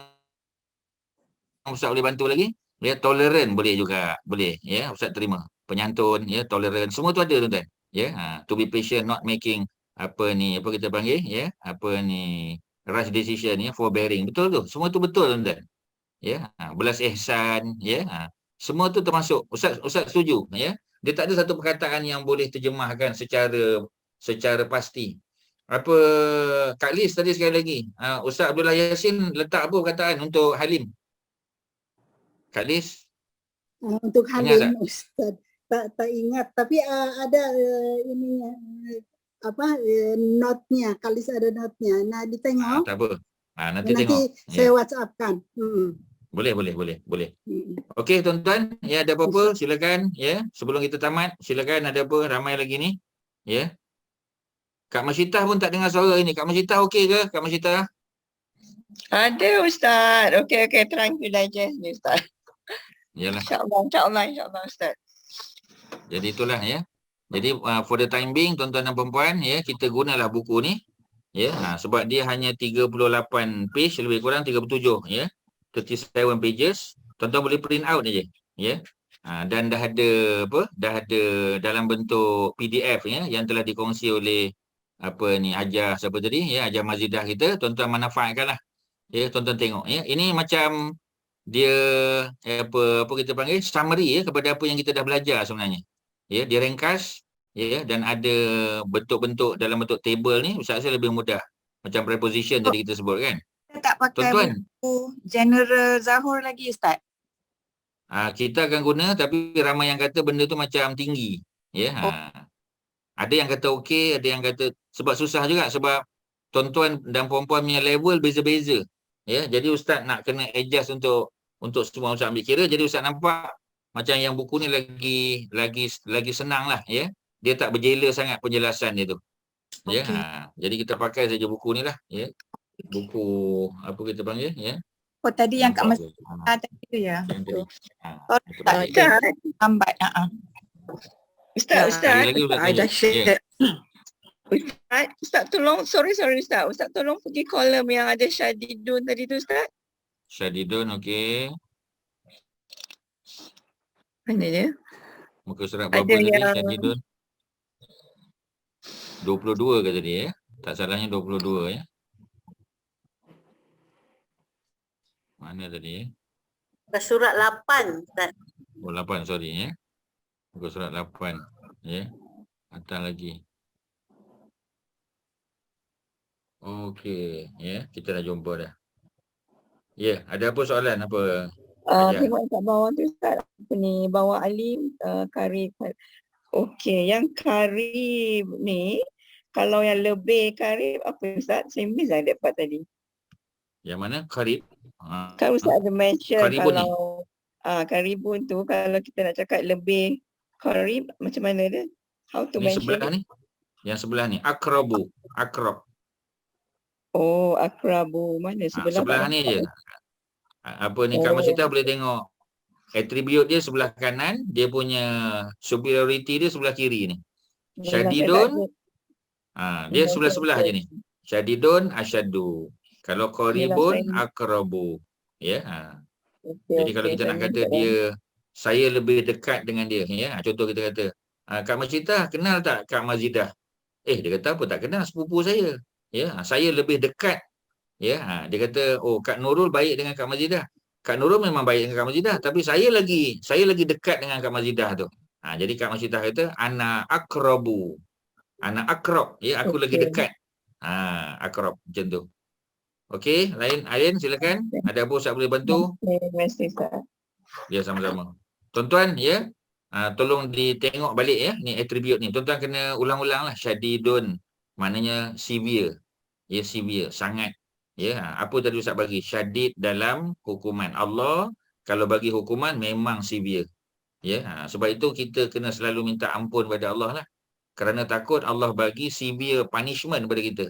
Ustaz boleh bantu lagi? Ya, tolerant boleh juga, boleh, ya. Ustaz terima. Penyantun, ya, tolerant, semua tu ada, tuan-tuan. Ya, to be patient, not making apa kita panggil, ya, rush decision, ya, forbearing. Betul tu. Semua tu betul, tuan-tuan. Ya, belas ihsan, ya. Semua tu termasuk. Ustaz setuju, ya. Dia tak ada satu perkataan yang boleh terjemahkan secara pasti. Apa Kak Liz tadi sekali lagi, Ustaz Abdullah Yassin letak apa perkataan untuk halim? Kak Liz? Untuk halim Ustaz tak ingat, tapi ada ininya note-nya, Kalis ada note-nya. Nah, ditengok. Tak apa. Nanti tengok. Saya WhatsApp-kan. Boleh. Okey, tuan-tuan, ya, ada apa-apa silakan, ya. Sebelum kita tamat, silakan, ada apa, ramai lagi ni. Ya. Kak Masyitah pun tak dengar suara ini. Kak Masyitah okey ke? Kak Masyitah? Ada Ustaz. Okey, tranquil aja ni Ustaz. Yalah. InsyaAllah Ustaz. Jadi itulah, ya. Jadi for the time being, tuan-tuan dan perempuan, ya, kita gunalah buku ni, ya, sebab dia hanya 38 page, lebih kurang 37, ya. 37 pages. Tuan-tuan boleh print out aja, ya. Dan dah ada dalam bentuk PDF, ya, yang telah dikongsi oleh Hajar siapa tadi, ya, Hajar Mazidah kita. Tuan-tuan manfaatkanlah. Ya, tuan-tuan tengok, ya. Ini macam dia apa kita panggil summary, ya, kepada apa yang kita dah belajar sebenarnya. Ya, dia ringkas, ya, dan ada bentuk-bentuk dalam bentuk table ni, Ustaz rasa lebih mudah. Macam preposition tadi kita sebut, kan. Kita tak pakai tuan-tuan, buku General Zahur lagi Ustaz. Kita akan guna, tapi ramai yang kata benda tu macam tinggi, ya. Ada yang kata okey, ada yang kata sebab susah juga, sebab tuan-tuan dan perempuan punya level beza-beza. Ya, jadi Ustaz nak kena adjust untuk semua Ustaz ambil kira. Jadi Ustaz nampak macam yang buku ni lagi senang lah, ya. Dia tak berjela sangat penjelasan dia tu. Ya, jadi kita pakai saja buku ni lah, ya. Buku apa kita panggil, ya. Oh, tadi yang Kak Mas tadi tu, ya. Lambat. Ustaz, Ustaz tolong, sorry Ustaz. Ustaz tolong pergi kolom yang ada Syadidun tadi tu Ustaz. Syadidun, okey. Mana dia? Muka surat berapa tadi, Syadidun? 22 ke tadi, ya? Tak salahnya 22, ya? Mana tadi, ya? Surat 8, Ustaz. Oh, 8, sorry, ya. Muka surat 8, ya. Atas lagi. Okey, ya. Kita dah jumpa dah. Ya, ada apa soalan? Apa? Tengok kat bawah tu Ustaz. Apa ni? Bawah alim, karib. Okey, yang karib ni, kalau yang lebih karib, apa Ustaz? Saya miss lah dapat tadi. Yang mana? Karib? Kan Ustaz ada mention karibun kalau karibun tu, kalau kita nak cakap lebih karib, macam mana dia? How to ni mention sebelah ni. Yang sebelah ni. Akrabu. Akrab. Oh, akrabu. Mana sebelah? Sebelah ni je. Apa ni, Kak Masyitah boleh tengok attribute dia sebelah kanan, dia punya superiority dia sebelah kiri ni. Syadidun, dia sebelah-sebelah je ni. Syadidun, asyaddu. Kalau qaribun, akrabu. Ya. Jadi kalau kita nak kata dia, saya lebih dekat dengan dia. Ya. Contoh kita kata, Kak Masyitah kenal tak Kak Mazidah? Dia kata apa, tak kenal, sepupu saya. Ya. Saya lebih dekat. Ya, dia kata, oh, Kak Nurul baik dengan Kak Mazidah. Kak Nurul memang baik dengan Kak Mazidah, tapi saya lagi dekat dengan Kak Mazidah tu. Jadi Kak Mazidah kata, ana akrabu. Ana akrab, ya, aku lagi dekat. Akrab, macam tu. Okey, lain silakan. Ada apa Ustaz boleh bantu? Terima kasih Ustaz. Ya, sama-sama. Tuan-tuan, ya. tolong ditengok balik ya, ni attribute ni. Tuan-tuan kena ulang-ulang lah. Syadidun maknanya severe. Ya, severe, sangat. Ya, apa tadi Ustaz bagi? Syadid dalam hukuman. Allah kalau bagi hukuman memang severe. Ya, sebab itu kita kena selalu minta ampun pada Allah lah. Kerana takut Allah bagi severe punishment kepada kita.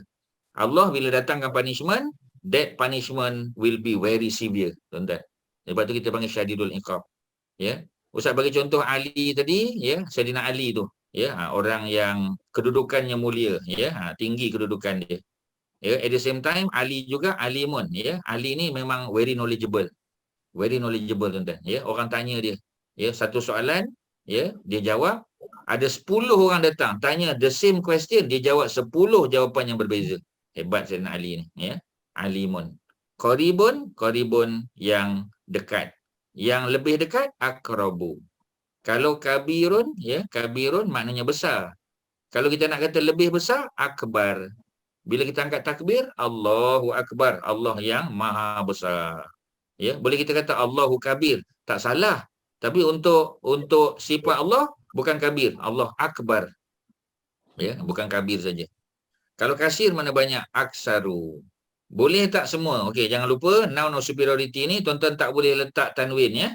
Allah bila datangkan punishment, that punishment will be very severe, tuan-tuan. Sebab tu kita panggil syadidul iqab. Ya. Ustaz bagi contoh Ali tadi, ya, Sayyidina Ali tu, ya, orang yang kedudukannya mulia, ya, tinggi kedudukan dia. Ya, at the same time Ali juga alimun, ya. Ali ni memang very knowledgeable. Very knowledgeable, tuan-tuan, ya. Orang tanya dia, ya, satu soalan, ya, dia jawab, ada 10 orang datang tanya the same question, dia jawab 10 jawapan yang berbeza. Hebat Sayyidina Ali ni, ya. Alimun. Qaribun yang dekat. Yang lebih dekat aqrabu. Kalau kabirun, ya, kabirun maknanya besar. Kalau kita nak kata lebih besar, akbar. Bila kita angkat takbir, Allahu akbar, Allah yang maha besar. Ya, boleh kita kata Allahu kabir, tak salah. Tapi untuk sifat Allah bukan kabir, Allah akbar. Ya, bukan kabir saja. Kalau kasir mana banyak? Aksaru. Boleh tak semua? Okey, jangan lupa noun of superiority ni tuan-tuan tak boleh letak tanwin, ya.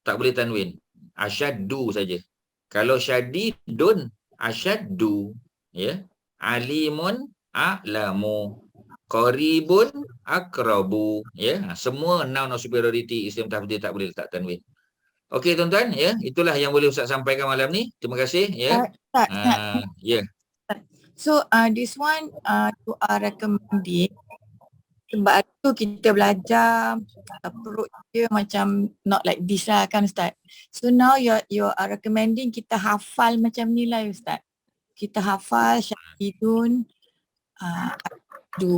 Tak boleh tanwin. Asyaddu saja. Kalau syadidun, asyaddu, ya. Alimun, a'lamu. Qaribun, akrabu, ya. Semua noun of superiority Islam tafdhil tak boleh letak tanwin. Okey tuan-tuan, ya. Itulah yang boleh Ustaz sampaikan malam ni. Terima kasih, ya. Ya. So this one you are recommending sebab tu kita belajar approach dia macam not like this lah kan Ustaz. So now you are recommending kita hafal macam ni lah Ustaz. Kita hafal syahidun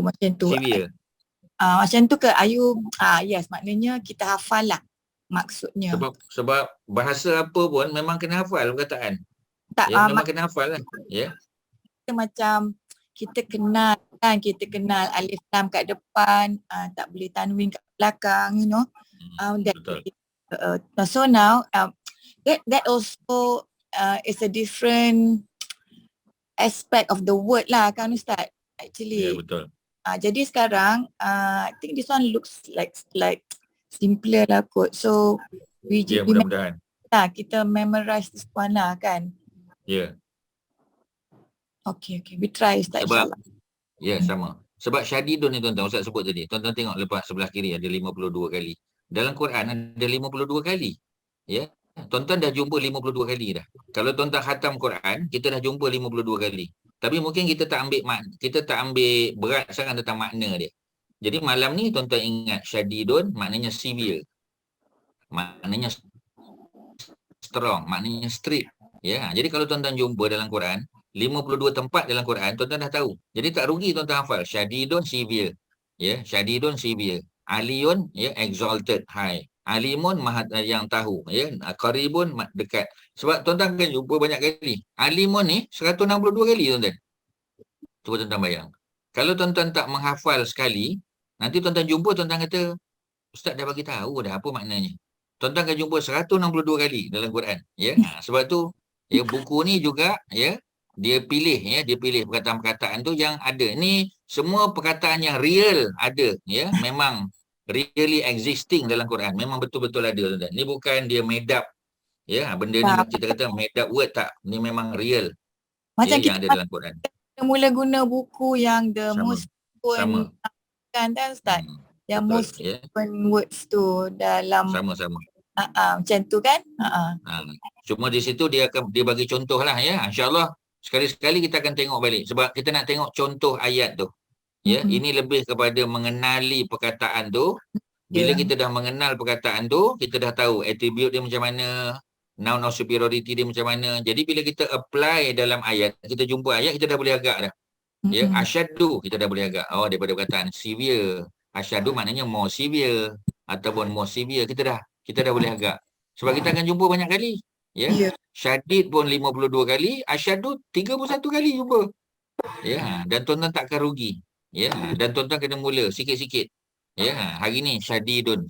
macam tu. Macam tu ke Ayu? Yes, maknanya kita hafal lah maksudnya. Sebab bahasa apa pun memang kena hafal perkataan. Tak, ya, memang kena hafal lah. Ya. Macam kita kenal kan, kita kenal alif lam kat depan, tak boleh tanwin kat belakang, you know. So now that also is a different aspect of the word lah kan Ustaz actually. Ya, betul. Jadi sekarang I think this one looks like simpler lah kot. So mudah-mudahan kita memorize this one lah kan. Ya. Okay, we try Ustaz insyaAllah. Ya, sama. Sebab syadidun ni tuan-tuan, Ustaz sebut tadi. Tuan-tuan tengok lepas sebelah kiri ada 52 kali. Dalam Quran ada 52 kali. Ya. Tuan-tuan dah jumpa 52 kali dah. Kalau tuan-tuan khatam Quran, kita dah jumpa 52 kali. Tapi mungkin kita tak ambil berat sangat tentang makna dia. Jadi malam ni tuan-tuan ingat syadidun maknanya severe. Maknanya strong, maknanya strict. Ya. Jadi kalau tuan-tuan jumpa dalam Quran 52 tempat dalam Quran, tuan-tuan dah tahu. Jadi tak rugi tuan-tuan hafal. Syadidun severe. Ya, syadidun severe. Aliyun, ya, exalted, high. Alimun maha yang tahu, ya. Qaribun dekat. Sebab tuan-tuan akan jumpa banyak kali. Alimun ni 162 kali tuan-tuan. Cuba tuan-tuan bayang. Kalau tuan-tuan tak menghafal sekali, nanti tuan-tuan jumpa tuan-tuan kata, Ustaz dah bagi tahu dah apa maknanya. Tuan-tuan akan jumpa 162 kali dalam Quran, ya. Sebab tu, ya, buku ni juga, ya, dia pilih perkataan-perkataan tu yang ada. Ni semua perkataan yang real ada, ya, memang really existing dalam Quran, memang betul-betul ada tuan-tuan. Ni bukan dia made up, ya, benda ni kita kata made up word, tak, ni memang real macam ya, yang ada dalam Quran. Kita mula guna buku yang the most frequent kan Ustaz, yang betul, most frequent words tu dalam sama-sama macam tu kan. Cuma di situ dia bagi contoh lah, ya. InsyaAllah sekali-sekali kita akan tengok balik sebab kita nak tengok contoh ayat tu. Ya, ini lebih kepada mengenali perkataan tu. Bila kita dah mengenal perkataan tu, kita dah tahu attribute dia macam mana, noun of superiority dia macam mana. Jadi bila kita apply dalam ayat, kita jumpa ayat, kita dah boleh agak dah. Ya, asyaddu kita dah boleh agak. Oh, daripada perkataan severe. Asyaddu maknanya more severe ataupun more severe, kita dah boleh agak. Sebab kita akan jumpa banyak kali. Ya. Syadid pun 52 kali, asyaddu 31 kali jumpa. Ya, dan tuan-tuan takkan rugi. Ya, dan tuan-tuan kena mula sikit-sikit. Ya, hari ni syadidun.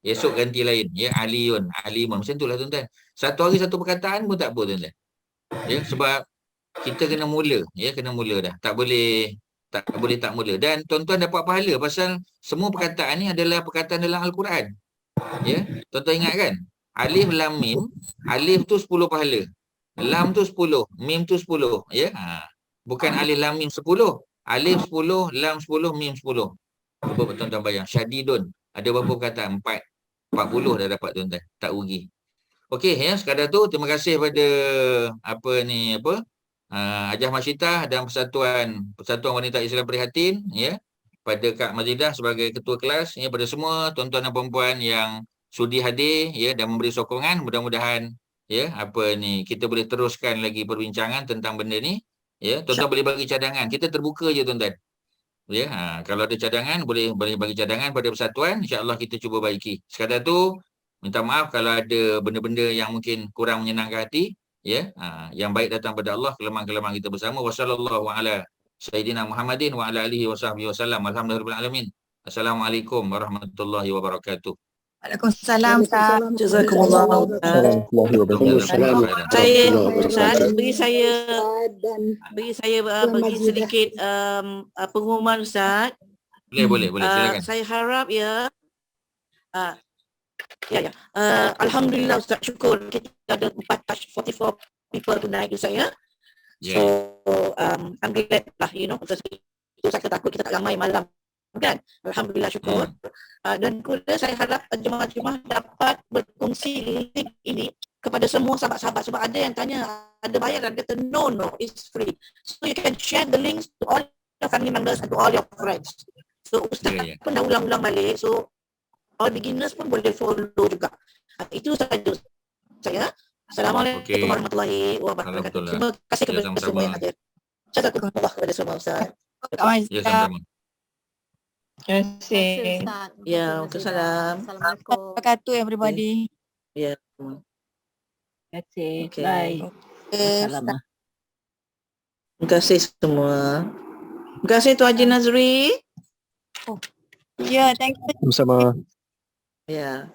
esok ganti lain. Ya, aliyun, alimun. Macam itulah tuan-tuan. Satu hari satu perkataan pun tak apa tuan-tuan. Ya, sebab kita kena mula. Ya, kena mula dah. Tak boleh tak mula. Dan tuan-tuan dapat pahala pasal semua perkataan ni adalah perkataan dalam Al-Quran. Ya, tuan-tuan ingat kan? Alif, lam, mim. Alif tu 10 pahala. Lam tu 10. Mim tu 10. Ya, bukan alif, lam, mim 10. Alif 10, lam 10, mim 10. Cuba tuan-tuan bayang. Syadidun. Ada berapa perkataan? 40 dah dapat tuan-tuan. Tak rugi. Okey, ya, sekadar tu terima kasih pada Hajah Masyitah dan Persatuan Wanita Islam Prihatin, ya, pada Kak Mazidah sebagai ketua kelas, ya, pada semua tuan-tuan dan puan yang sudi hadir, ya, dan memberi sokongan. Mudah-mudahan, ya, kita boleh teruskan lagi perbincangan tentang benda ni, ya. Tuan-tuan boleh bagi cadangan. Kita terbuka je tuan-tuan. Ya, kalau ada cadangan boleh bagi cadangan pada persatuan, insya-Allah kita cuba baiki. Sekadar tu minta maaf kalau ada benda-benda yang mungkin kurang menyenangkan hati, ya. Yang baik datang pada Allah, kelemahan-kelemahan kita bersama. Wassallallahu ala sayyidina Muhammadin wa ala alihi wasahbihi wasallam. Alhamdulillahirabbil alamin. Assalamualaikum warahmatullahi wabarakatuh. Waalaikumsalam. Jazakumullah. Bagi saya bagi sedikit pengumuman Ustaz. Boleh silakan. Saya harap alhamdulillah Ustaz, syukur kita ada 44 people tonight saya. So I'm glad lah, itu saya takut kita tak ramai malam kan. Alhamdulillah, syukur. Dan pula saya harap jemaah-jemaah dapat berkongsi link ini kepada semua sahabat-sahabat, sebab ada yang tanya ada bayaran, kata no, it's free. So you can share the links to all your family members and to all your friends. So Ustaz pun dah ulang-ulang balik, so all beginners pun boleh follow juga. Itu saja saya. Assalamualaikum warahmatullahi wabarakatuh. Terima kasih kepada semua yang hadir. Jazakumullah kepada semua Ustaz. Ya, sama-sama. Terima kasih. Ya, Waalaikumsalam. Assalamualaikum warahmatullahi wabarakatuh everybody. Ya. Terima kasih. Okay. Bye. Salam. Terima kasih semua. Terima kasih Tuan Haji Nazri. Ya, thank you. Sama-sama. Ya.